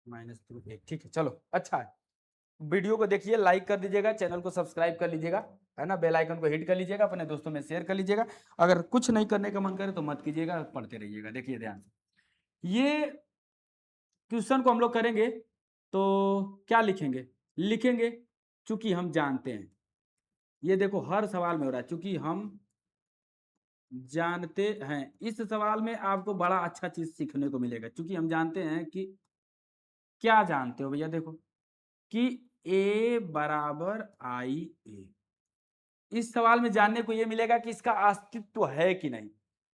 माइनस 2 1, ठीक है, चलो अच्छा है। वीडियो को देखिए, लाइक कर दीजिएगा, चैनल को सब्सक्राइब कर लीजिएगा, है ना, बेल आइकन को हिट कर लीजिएगा, अपने दोस्तों में शेयर कर लीजिएगा। अगर कुछ नहीं करने का मन करे तो मत कीजिएगा, पढ़ते रहिएगा। देखिए ध्यान से, ये क्वेश्चन को हम लोग करेंगे तो क्या लिखेंगे, लिखेंगे चूंकि हम जानते हैं, ये देखो हर सवाल में हो रहा है, चूंकि हम जानते हैं। इस सवाल में आपको बड़ा अच्छा चीज सीखने को मिलेगा, क्योंकि हम जानते हैं कि, क्या जानते हो भैया, देखो कि ए बराबर आई ए। इस सवाल में जानने को ये मिलेगा कि इसका अस्तित्व है कि नहीं।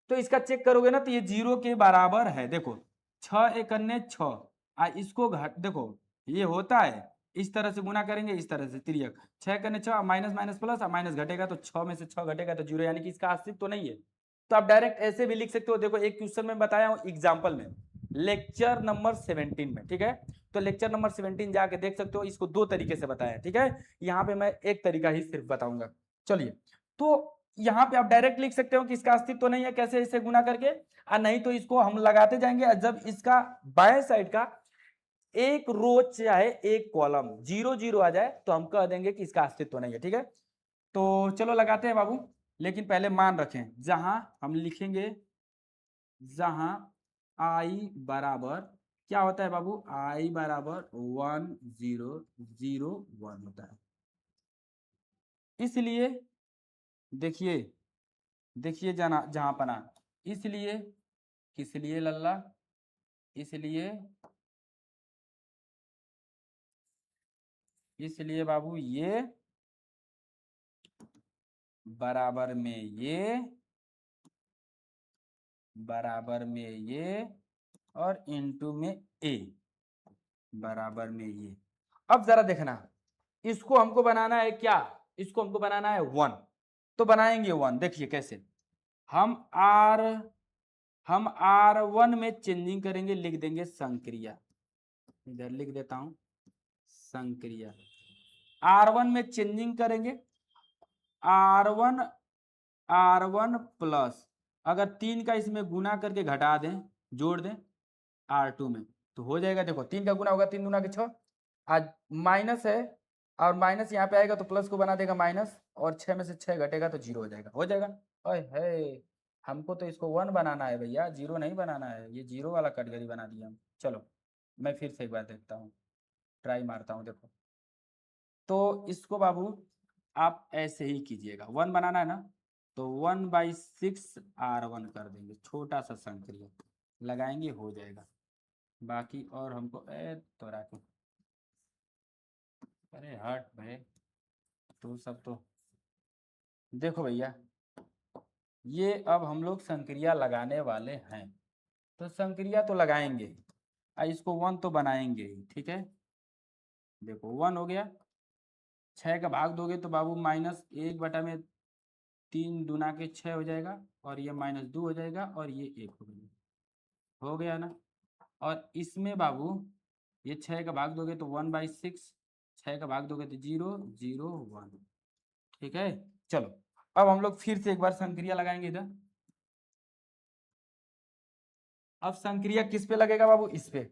तो इसका चेक करोगे ना तो ये 0 के बराबर है। देखो 6 एक अन्य 6, इसको घट, देखो ये होता है, इस तरह से गुना करेंगे, इस तरह से तिर्यक 6 करने 6, माइनस माइनस प्लस, माइनस घटेगा तो 6 में से 6 घटेगा तो 0, यानी कि इसका अस्तित्व तो नहीं है। तो आप डायरेक्ट ऐसे भी लिख सकते हो। देखो एक क्वेश्चन में बताया हूं एग्जाम्पल में, लेक्चर नंबर 17 में, ठीक है। तो लेक्चर नंबर 17 जाके देख सकते हो, इसको दो तरीके से बताया है, ठीक है। यहाँ पे मैं एक तरीका ही सिर्फ बताऊंगा। चलिए, तो यहाँ पे आप डायरेक्ट लिख सकते हो कि इसका अस्तित्व तो नहीं है, कैसे, इसे गुना करके, और नहीं तो इसको हम लगाते जाएंगे। जब इसका बाएं साइड का एक रो चाहे एक कॉलम 0 0 आ जाए तो हम कह देंगे कि इसका अस्तित्व नहीं है, ठीक है। तो चलो लगाते हैं बाबू, लेकिन पहले मान रखें, जहां हम लिखेंगे, जहां आई बराबर क्या होता है बाबू, आई बराबर 1 0 0 1 होता है। इसलिए देखिए, देखिए जाना जहां पना, इसलिए, किस लिए लल्ला, इसलिए, इसलिए बाबू ये बराबर में ये, बराबर में ये, और इनटू में ए, बराबर में ये। अब जरा देखना, इसको हमको बनाना है क्या, इसको हमको बनाना है 1, तो बनाएंगे 1। देखिए कैसे, हम आर हम R1 में चेंजिंग करेंगे, लिख देंगे संक्रिया, इधर लिख देता हूं संक्रिया। R1 में चेंजिंग करेंगे, R1 R1 प्लस, अगर 3 का इसमें गुना करके घटा दें, जोड़ दें R2 में, तो हो जाएगा। देखो 3 का गुना होगा 3 दूना के 6, आज माइनस है, और माइनस यहाँ पे आएगा तो प्लस को बना देगा माइनस, और 6 में से 6 घटेगा तो 0 हो जाएगा, हो जाएगा। ओए है, हमको तो इसको 1 बनाना है भैया, 0 नहीं बनाना है, ये 0 वाला कैटेगरी बना दिया हम। चलो मैं फिर से एक बार देखता हूँ, ट्राई मारता हूँ, देखो। तो इसको बाबू आप ऐसे ही कीजिएगा, 1 बनाना है ना, तो 1/6 R1 कर देंगे, छोटा सा संक्रिया लगाएंगे, हो जाएगा। बाकी और हमको तो राखी, अरे हट भाई, तो सब तो देखो भैया, ये अब हम लोग संक्रिया लगाने वाले हैं, तो संक्रिया तो लगाएंगे, इसको 1 तो बनाएंगे ही, ठीक है। देखो 1 हो गया, 6 का भाग दोगे तो बाबू माइनस 1/3 दूना के 6 हो जाएगा, और ये माइनस 2 हो जाएगा, और ये 1 हो गया ना। और इसमें बाबू ये 6 का भाग दोगे तो 1/6, 6 का भाग दोगे तो 0 0 1, ठीक है। चलो अब हम लोग फिर से एक बार संक्रिया लगाएंगे इधर। अब संक्रिया किस पे लगेगा बाबू, इस पे।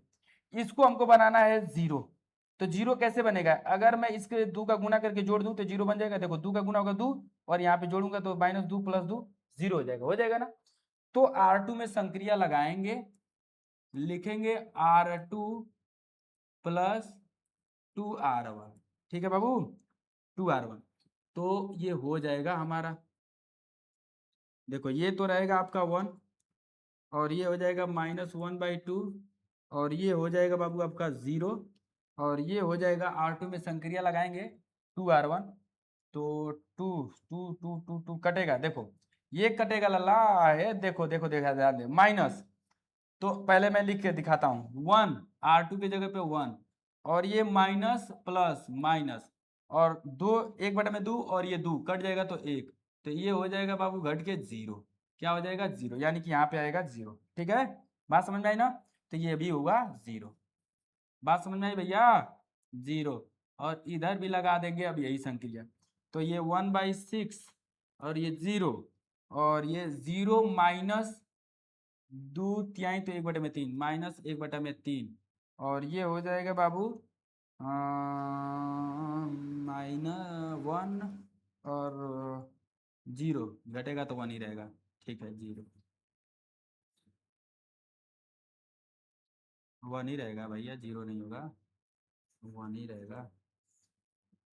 इसको हमको बनाना है 0, तो 0 कैसे बनेगा, अगर मैं इसके 2 का गुना करके जोड़ दूं तो 0 बन जाएगा। देखो 2 का गुना होगा 2, और यहाँ पे जोड़ूंगा तो -2 + 2 0 हो जाएगा ना। तो R2 में संक्रिया लगाएंगे, लिखेंगे R2 + 2R1, ठीक है बाबू, 2R1। तो ये हो जाएगा हमारा, देखो ये तो रहेगा आपका 1, और ये हो जाएगा -1/2, और ये हो जाएगा बाबू आपका 0, और ये हो जाएगा R2 में संक्रिया लगाएंगे 2R1, तो 2 कटेगा, देखो ये कटेगा लल्ला है, देखो देखो देखा ध्यान दे, माइनस, तो पहले मैं लिख के दिखाता हूँ, 1 R2 की जगह पे 1, और ये माइनस प्लस माइनस, और 2 1/2, और ये 2 कट जाएगा तो 1, तो ये हो जाएगा बाबू घट के 0, क्या हो जाएगा 0, यानी कि यहाँ पे आएगा 0, ठीक है, बात समझ में आई ना, तो ये भी होगा 0, बात समझ में आई भैया, 0, और इधर भी लगा देंगे अब यही संक्रिया, तो ये 1/6, और ये 0, और ये 0 माइनस 2 तिहाई तो 1/3, -1/3, और ये हो जाएगा बाबू -1, और 0 घटेगा तो 1 ही रहेगा, ठीक है, 0 1 ही रहेगा भैया, 0 नहीं होगा, 1 ही रहेगा,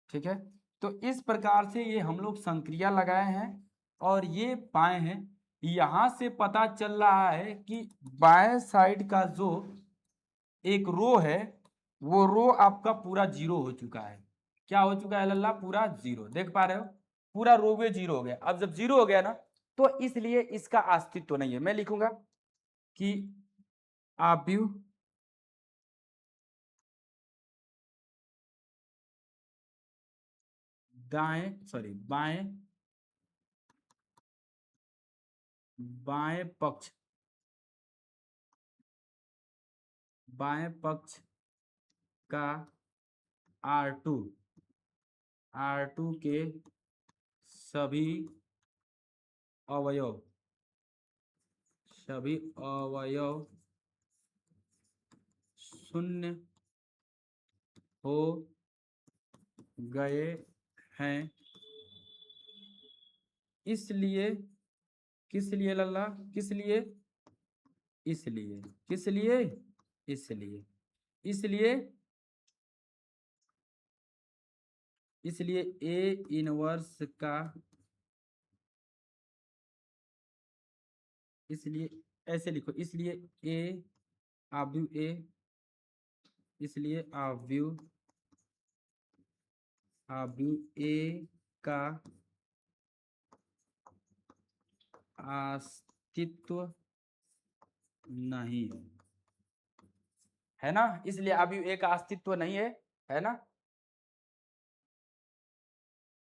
ठीक है। तो इस प्रकार से ये हम लोग संक्रिया लगाए हैं, और ये पाए हैं, यहाँ से पता चल रहा है कि बाएं साइड का जो एक रो है, वो रो आपका पूरा 0 हो चुका है, क्या हो चुका है लल्ला, पूरा 0, देख पा रहे हो, पूरा रो में 0 हो गया, अब जब 0 हो गया ना, तो इसलिए इसका अस्तित्व नहीं है, मैं लिखूंगा कि आव्यूह बाएं बाएं पक्ष बाएं पक्ष का R2 के सभी अवयव शून्य हो गए हैं, इसलिए, किस लिए लल्ला, किस लिए, इसलिए, किस लिए, इसलिए, इसलिए, इसलिए ए इनवर्स का, इसलिए ऐसे लिखो, इसलिए ए आव्यूह ए, इसलिए आव्यूह ए का अस्तित्व नहीं है ना, इसलिए आव्यूह ए का अस्तित्व नहीं है ना,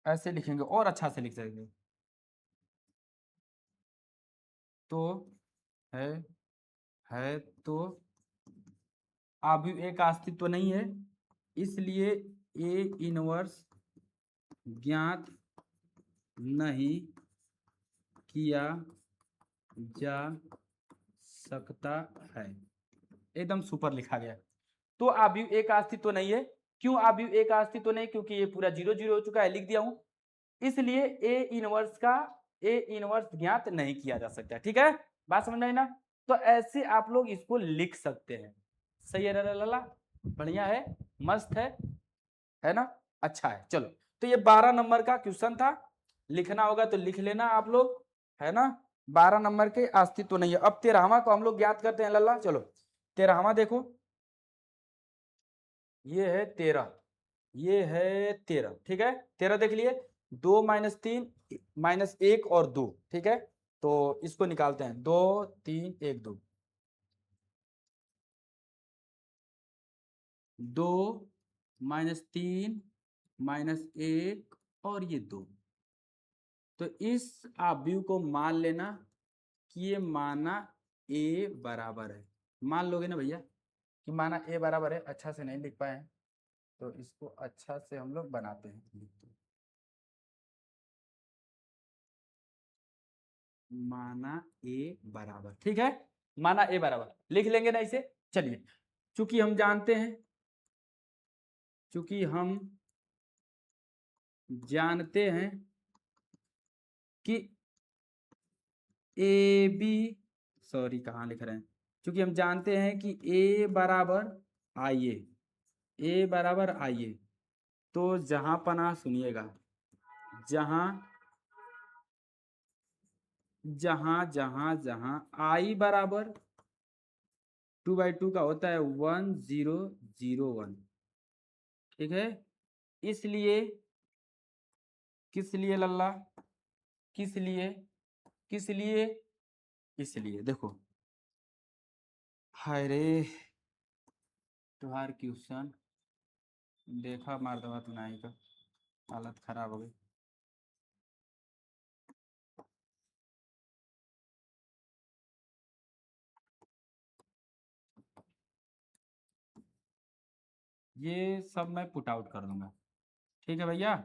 ऐसे लिखेंगे और अच्छा से लिख सकते, तो है है तो आव्यूह ए का अस्तित्व नहीं है, इसलिए ए इनवर्स ज्ञात नहीं किया जा सकता है, एकदम सुपर लिखा गया। तो आव्यूह ए का अस्तित्व नहीं है, क्यों आव्यूह ए का अस्तित्व नहीं, क्योंकि ये पूरा 0 0 हो चुका है, लिख दिया हूं, इसलिए ए इनवर्स ज्ञात नहीं किया जा सकता, ठीक है, बात समझ में आई ना, तो ऐसे आप लोग इसको लिख सकते हैं, सही है लला, बढ़िया है, मस्त है ना, अच्छा है, चलो, तो ये 12 नंबर का क्वेश्चन था, लिखना होगा तो लिख लेना आप लोग, है ना, 12 नंबर के अस्तित्व नहीं है। अब 13वां को हम लोग ज्ञात करते हैं लल्ला, चलो 13वां देखो, ये है 13, ये है 13, ठीक है, 13 देख लिए, 2 - 3 -1 और 2, ठीक है, तो इसको निकालते हैं, 2 3 1 2, 2 -3 -1 और ये 2, तो इस आव्यूह को मान लेना कि ये माना a बराबर है, मान लोगे ना भैया कि माना a बराबर है, अच्छा से नहीं लिख पाए हैं तो इसको अच्छा से हम लोग बनाते हैं, माना a बराबर, ठीक है, माना a बराबर लिख लेंगे ना इसे, चलिए, चूंकि हम जानते हैं, चूंकि हम जानते हैं कि ए बी, सॉरी कहाँ लिख रहे हैं, क्योंकि हम जानते हैं कि a बराबर IA, a बराबर IA, तो जहां पना सुनिएगा, जहां जहां जहां जहां आई बराबर 2/2 का होता है 1001, ठीक है। इसलिए किस लिए लल्ला, किस लिए, किस लिए, इसलिए देखो, हाय रे तुहार क्वेश्चन देखा मार दवा तू नाई का हालत खराब हो गई। ये सब मैं पुट आउट कर दूंगा, ठीक है भैया,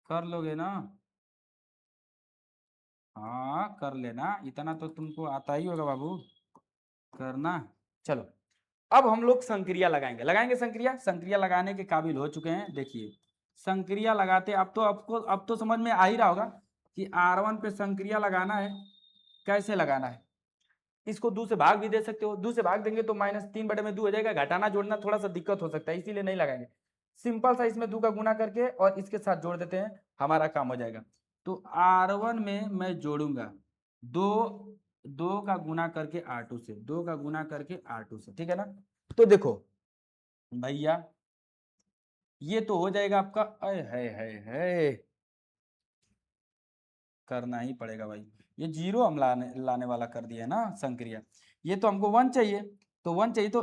कर लोगे ना? हाँ कर लेना, इतना तो तुमको आता ही होगा बाबू करना। चलो अब हम लोग संक्रिया लगाएंगे, लगाएंगे संक्रिया, संक्रिया लगाने के काबिल हो चुके हैं। देखिए संक्रिया लगाते, अब तो आपको अब तो समझ में आ ही रहा होगा कि R1 पे संक्रिया लगाना है, कैसे लगाना है। इसको 2 से भाग भी दे सकते हो, 2 से भाग देंगे तो -3/2 हो जाएगा, घटाना जोड़ना थोड़ा सा दिक्कत हो सकता है, इसीलिए नहीं लगाएंगे। सिंपल सा इसमें 2 का गुना करके और इसके साथ जोड़ देते हैं, हमारा काम हो जाएगा। तो R1 में मैं जोड़ूंगा 2, 2 का गुना करके R2 से, 2 का गुना करके R2 से, ठीक है ना। तो देखो भैया ये तो हो जाएगा आपका, अय है करना ही पड़ेगा भाई, ये 0 हम लाने वाला कर दिया है ना संक्रिया। ये तो हमको 1 चाहिए, तो 1 चाहिए तो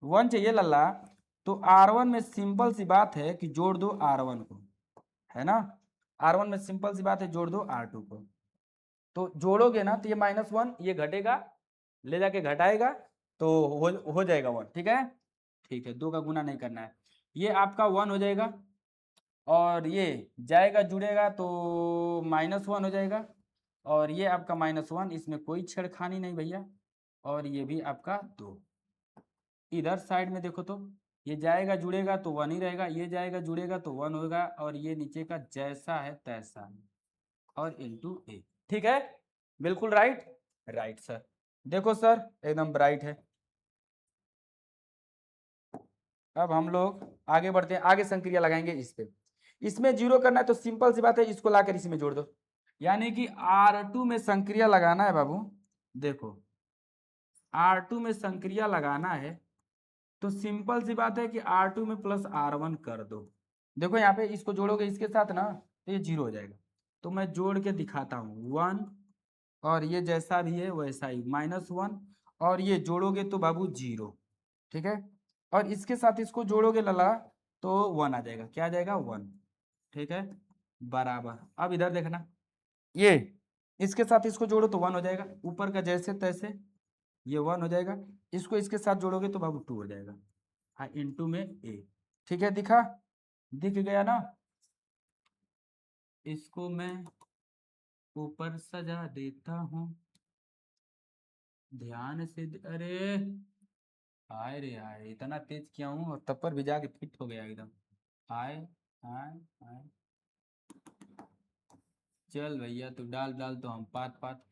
1 चाहिए लल्ला। तो R1 में सिंपल सी बात है कि जोड़ दो R1 को, है ना। R1 में सिंपल सी बात है जोड़ दो R2 को। तो जोड़ोगे ना तो ये -1 ये घटेगा, ले जाके घटाएगा तो हो जाएगा 1, ठीक है। ठीक है 2 का गुना नहीं करना है, ये आपका 1 हो जाएगा और ये जाएगा जुड़ेगा तो -1 हो जाएगा और ये आपका -1, इसमें कोई छेड़खानी नहीं भैया। और ये भी आपका 2, इधर साइड में देखो तो ये जाएगा जुड़ेगा तो 1 ही रहेगा, ये जाएगा जुड़ेगा तो 1 होगा और ये नीचे का जैसा है तैसा और इनटू ए, ठीक है। बिल्कुल राइट, राइट सर, देखो सर एकदम राइट है। अब हम लोग आगे बढ़ते हैं, आगे संक्रिया लगाएंगे इस पे। इसमें 0 करना है तो सिंपल सी बात है, इसको लाकर इसी में जोड़ दो, यानी कि R2 में संक्रिया लगाना है बाबू। देखो R2 में संक्रिया लगाना है तो सिंपल सी बात है कि R2 में +R1 कर दो। देखो यहाँ पे इसको जोड़ोगे इसके साथ ना तो ये 0 हो जाएगा, तो मैं जोड़ के दिखाता हूँ 1 और ये जैसा भी है वैसा ही -1 और ये जोड़ोगे तो बाबू 0, ठीक है। और इसके साथ इसको जोड़ोगे लला तो 1 आ जाएगा, क्या आ जाएगा 1, ठीक है बराबर। अब इधर देखना, ये इसके साथ इसको जोड़ो तो 1 हो जाएगा, ऊपर का जैसे तैसे ये 1 हो जाएगा, इसको इसके साथ जोड़ोगे तो बाबू 2 हो जाएगा, हाँ इनटू में ए, ठीक है दिखा, दिख गया ना। इसको मैं ऊपर सजा देता हूँ ध्यान से अरे हाय रे हाय इतना तेज किया हूँ और तब पर भी जाके फिट हो गया एकदम, हाय हाय हाय। चल भैया तू डाल डाल तो हम पात पात,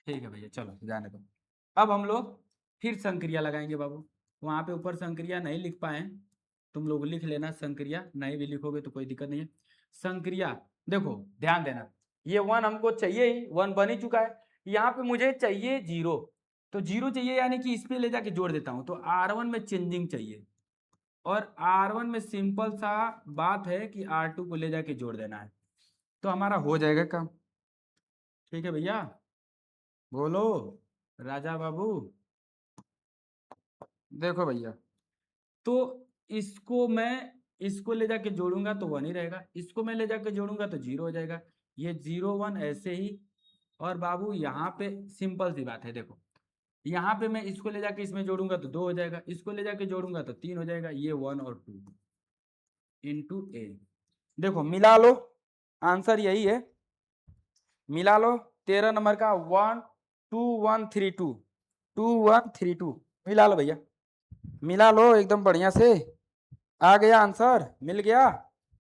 ठीक है भैया चलो जाने दो। अब हम लोग फिर संक्रिया लगाएंगे बाबू, वहां पे ऊपर संक्रिया नहीं लिख पाए, तुम लोग लिख लेना संक्रिया, नहीं भी लिखोगे तो कोई दिक्कत नहीं है। संक्रिया देखो ध्यान देना, ये 1 हमको चाहिए ही, 1 बन ही चुका है, यहाँ पे मुझे चाहिए 0, तो 0 चाहिए यानी कि इस पे ले जाके जोड़ देता हूँ तो R1 में चेंजिंग चाहिए और R1 में सिंपल सा बात है कि R2 को ले जाके जोड़ देना है, तो हमारा हो जाएगा काम, ठीक है भैया बोलो राजा बाबू। देखो भैया तो इसको मैं इसको ले जाके जोड़ूंगा तो 1 ही रहेगा, इसको मैं ले जाके जोड़ूंगा तो 0 हो जाएगा, ये 0 1 ऐसे ही। और बाबू यहाँ पे सिंपल सी बात है, देखो यहाँ पे मैं इसको ले जाके इसमें जोड़ूंगा तो 2 हो जाएगा, इसको ले जाके जोड़ूंगा तो 3 हो जाएगा, ये 1 और 2 इंटू ए। देखो मिला लो, आंसर यही है, मिला लो 13 नंबर का 12132 2132 मिला लो भैया, मिला लो एकदम बढ़िया से, आ गया आंसर मिल गया,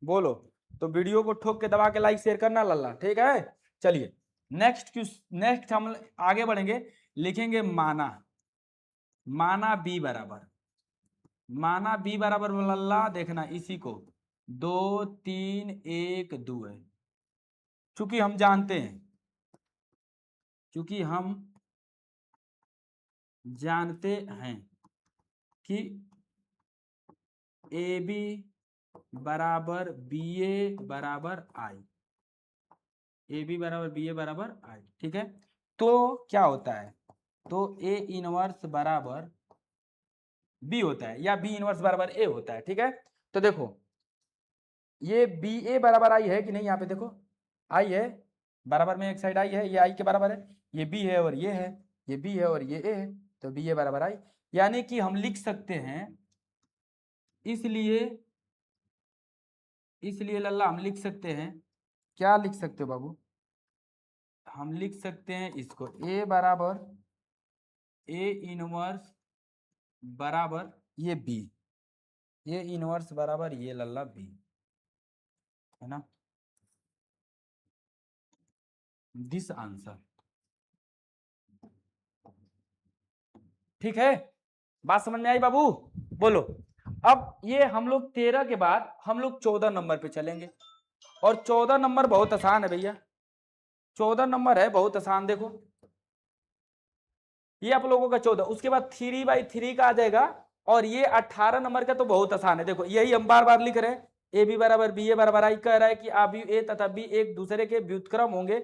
बोलो। तो वीडियो को ठोक के दबा के लाइक शेयर करना लल्ला, ठीक है। चलिए नेक्स्ट हम आगे बढ़ेंगे, लिखेंगे माना, माना b बराबर माना b बराबर लल्ला, देखना इसी को 2 3 1 2 है। चूंकि हम जानते हैं कि ए बी बराबर बी ए बराबर आई, ए बी बराबर बी ए बराबर आई, ठीक है। तो क्या होता है, तो ए इनवर्स बराबर बी होता है या बी इनवर्स बराबर ए होता है, ठीक है। तो देखो ये बी ए बराबर आई है कि नहीं, यहाँ पे देखो आई है, बराबर में एक साइड आई है, ये आई के बराबर है, ये बी है और ये है, ये बी है और ये ए है, तो बी ए बराबर आई। यानी कि हम लिख सकते हैं, इसलिए लल्ला हम लिख सकते हैं, क्या लिख सकते हो बाबू, हम लिख सकते हैं इसको ए बराबर ए इनवर्स बराबर ये बी, ये इनवर्स बराबर ये लल्ला बी, है ना, दिस आंसर, ठीक है। बात समझ में आई बाबू, बोलो। अब ये हम लोग 13 के बाद हम लोग 14 नंबर पे चलेंगे, और 14 नंबर बहुत आसान है भैया, 14 नंबर है बहुत आसान। देखो ये आप लोगों का 14, उसके बाद 3/3 का आ जाएगा, और ये 18 नंबर का तो बहुत आसान है। देखो यही हम बार बार लिख रहे हैं, ए बी बराबर बी ए बराबर आई, कह रहा है कि अब ए तथा बी एक दूसरे के व्युत्क्रम होंगे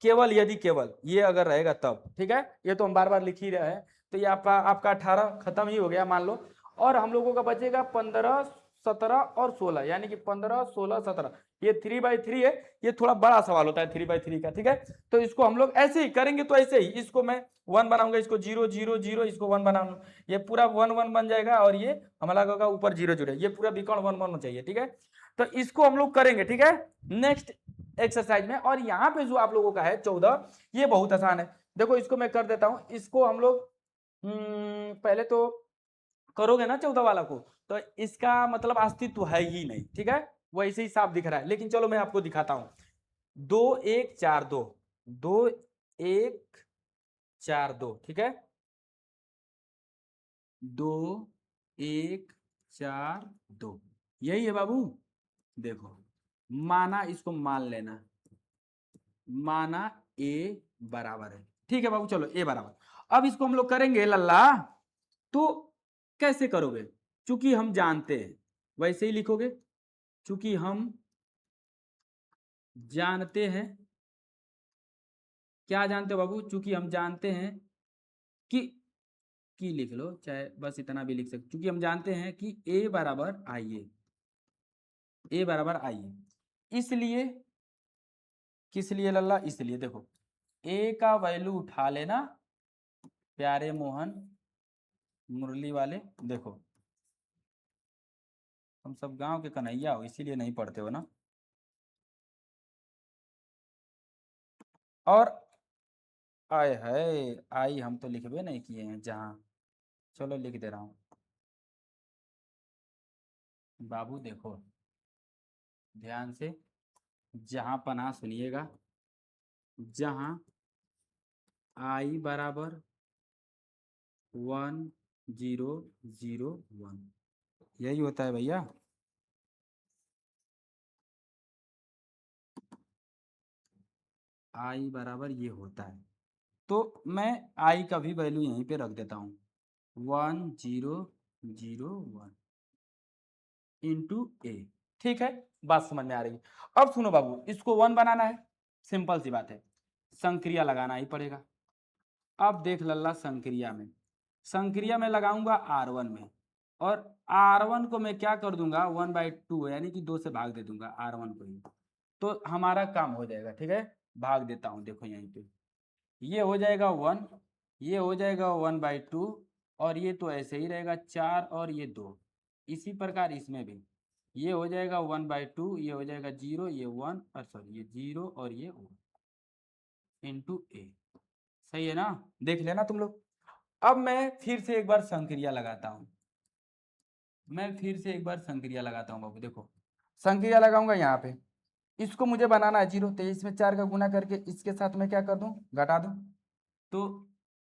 केवल यदि केवल ये अगर रहेगा तब, ठीक है। ये तो हम बार बार लिख ही रहे हैं, तो ये आपका 18 खत्म ही हो गया मान लो, और हम लोगों का बचेगा 15 17 और 16, यानी कि 15 16 17, ये 3/3 है। ये थोड़ा बड़ा सवाल होता है 3/3 का, ठीक है। तो इसको हम लोग ऐसे ही करेंगे, तो ऐसे ही इसको मैं 1 बनाऊंगा, इसको 0 0 0, इसको 1 बनाऊंगा, ये पूरा 1 1 बन जाएगा, और ये हमारा होगा ऊपर 0 0, ये पूरा विकर्ण 1 1 होना चाहिए, ठीक है। तो इसको हम लोग करेंगे, ठीक है, नेक्स्ट एक्सरसाइज में। और यहाँ पे जो आप लोगों का है 14, ये बहुत आसान है। देखो इसको मैं कर देता हूं, इसको हम लोग पहले तो करोगे ना 14 वाला को, तो इसका मतलब अस्तित्व है ही नहीं, ठीक है, वो ऐसे ही साफ दिख रहा है, लेकिन चलो मैं आपको दिखाता हूं। 2 1 4 2, 2 1 4 2, ठीक है, 2 1 4 2, यही है बाबू। देखो माना, इसको मान लेना, माना ए बराबर है, ठीक है बाबू, चलो ए बराबर। अब इसको हम लोग करेंगे लल्ला, तो कैसे करोगे, चूंकि हम जानते हैं, वैसे ही लिखोगे, चूंकि हम जानते हैं, क्या जानते हो बाबू, चूंकि हम जानते हैं कि लिख लो, चाहे बस इतना भी लिख सकते, क्योंकि हम जानते हैं कि ए बराबर आई, ए बराबर आई, इसलिए किस लिए लल्ला, इसलिए देखो ए का वैल्यू उठा लेना प्यारे मोहन मुरली वाले। देखो हम सब गांव के कन्हैया हो, इसीलिए नहीं पढ़ते हो ना। और आय है आई हम तो लिखबे नहीं किए हैं जहां, चलो लिख दे रहा हूं बाबू, देखो ध्यान से, जहां पना सुनिएगा, जहां आई बराबर 1 0 0 1, यही होता है भैया। आई बराबर ये होता है, तो मैं आई का भी वैल्यू यहीं पे रख देता हूँ, 1 0 0 1 इंटू ए, ठीक है। बात समझ में आ रही है। अब सुनो बाबू, इसको 1 बनाना है, सिंपल सी बात है, संक्रिया लगाना ही पड़ेगा। अब देख लल्ला, संक्रिया में लगाऊंगा R1 में, और R1 को मैं क्या कर दूंगा 1/2, यानी कि 2 से भाग दे दूंगा R1 को ही, तो हमारा काम हो जाएगा, ठीक है। भाग देता हूं, देखो यहीं पे ये हो जाएगा 1, ये हो जाएगा 1/2, और ये तो ऐसे ही रहेगा 4 और ये 2, इसी प्रकार इसमें भी ये हो जाएगा 1/2, ये हो जाएगा 0, ये 1 और सॉरी ये 0 और ये 1 इंटू ए, सही है ना, देख लेना तुम लोग। अब मैं फिर से एक बार संक्रिया लगाता हूं, बाबू, देखो संक्रिया लगाऊंगा यहाँ पे, इसको मुझे बनाना है 0, तो इसमें 4 का गुना करके इसके साथ में क्या कर दूं, घटा दूं, तो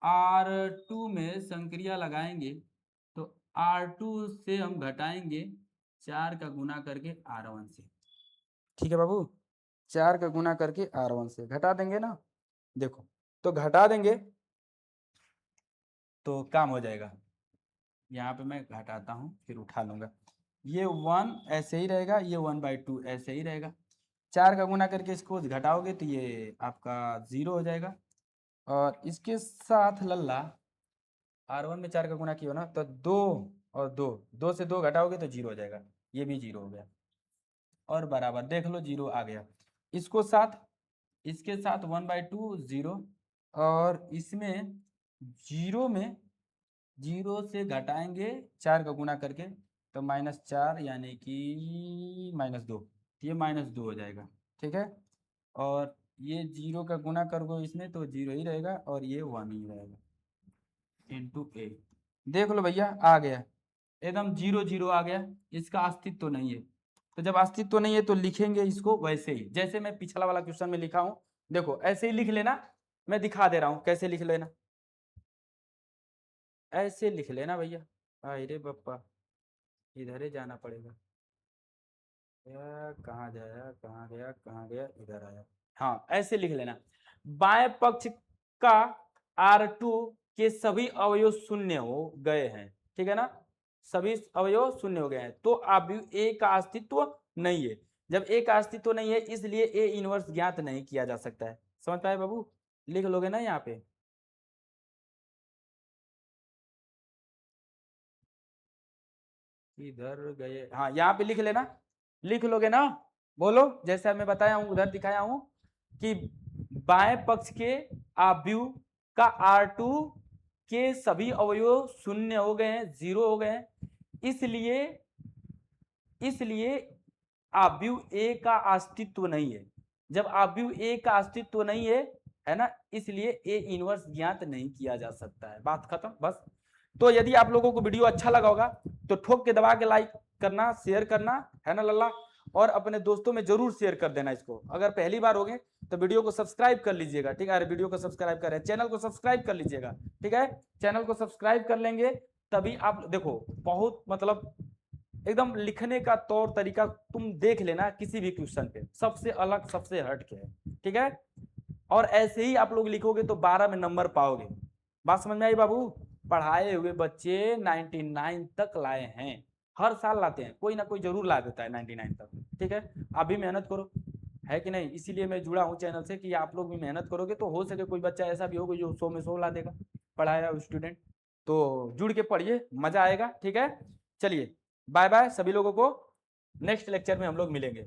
R2 में संक्रिया लगाएंगे, तो R2 से हम घटाएंगे 4 का गुना करके R1 से। ठीक है बाबू, 4 का गुना करके R1 से घटा देंगे ना, देखो तो घटा देंगे तो काम हो जाएगा। यहाँ पे मैं घटाता हूँ फिर उठा लूंगा, ये 1 ऐसे ही रहेगा, ये 1/2 ऐसे ही रहेगा। 4 का गुना करके इसको घटाओगे तो ये आपका 0 हो जाएगा। और इसके साथ लल्ला R1 में 4 का गुना किया ना तो 2 और 2, 2 से 2 घटाओगे तो 0 हो जाएगा, ये भी 0 हो गया। और बराबर देख लो 0 आ गया। इसको साथ, इसके साथ 1/2 0, और इसमें 0 में 0 से घटाएंगे 4 का गुना करके तो -4 यानी कि -2, ये -2 हो जाएगा। ठीक है, और ये 0 का गुना करोगे इसमें तो 0 ही रहेगा और ये 1 ही रहेगा इंटू ए। देख लो भैया आ गया, एकदम 0 0 आ गया, इसका अस्तित्व तो नहीं है। तो जब अस्तित्व तो नहीं है तो लिखेंगे इसको वैसे ही जैसे मैं पिछला वाला क्वेश्चन में लिखा हूं, देखो ऐसे ही लिख लेना, मैं दिखा दे रहा हूं कैसे लिख लेना, ऐसे लिख लेना भैया। अरे बप्पा, इधर ही जाना पड़ेगा, कहाँ जाया कहाँ गया कहाँ गया, इधर आया। हाँ ऐसे लिख लेना, बाएं पक्ष का R2 के सभी अवयव शून्य हो गए हैं। ठीक है ना, सभी अवयव शून्य हो गए हैं तो अब ए का अस्तित्व नहीं है। जब ए का अस्तित्व नहीं है इसलिए ए इनवर्स ज्ञात नहीं किया जा सकता है। समझ पाए बाबू, लिख लोगे ना यहाँ पे। इधर गए, हाँ यहाँ पे लिख लेना, लिख लोगे ना, बोलो जैसा मैं बताया हूं उधर दिखाया हूं कि बाएं पक्ष के आव्यूह का R2 के सभी अवयव शून्य हो गए हैं, 0 हो गए हैं, इसलिए इसलिए आव्यूह ए का अस्तित्व नहीं है। जब आव्यूह ए का अस्तित्व नहीं है ना, इसलिए ए इनवर्स ज्ञात नहीं किया जा सकता है। बात खत्म बस। तो यदि आप लोगों को वीडियो अच्छा लगा होगा तो ठोक के दबा के लाइक करना, शेयर करना है ना लल्ला, और अपने दोस्तों में जरूर शेयर कर देना इसको। अगर पहली बार हो गए तो वीडियो को सब्सक्राइब कर लीजिएगा। ठीक है, वीडियो को सब्सक्राइब करें, चैनल को सब्सक्राइब कर लीजिएगा। ठीक है, चैनल को सब्सक्राइब कर लेंगे तभी आप देखो, बहुत मतलब एकदम लिखने का तौर तरीका तुम देख लेना किसी भी क्वेश्चन पे, सबसे अलग सबसे हट के है। ठीक है, और ऐसे ही आप लोग लिखोगे तो 12 में नंबर पाओगे। बात समझ में आई बाबू, पढ़ाए हुए बच्चे 99 तक लाए हैं, हर साल लाते हैं, कोई ना कोई जरूर ला देता है 99 तक। ठीक है, आप भी मेहनत करो, है कि नहीं, इसीलिए मैं जुड़ा हूँ चैनल से कि आप लोग भी मेहनत करोगे तो हो सके कोई बच्चा ऐसा भी होगा जो 100 में 100 ला देगा, पढ़ाया स्टूडेंट। तो जुड़ के पढ़िए, मजा आएगा। ठीक है, चलिए बाय बाय सभी लोगों को, नेक्स्ट लेक्चर में हम लोग मिलेंगे।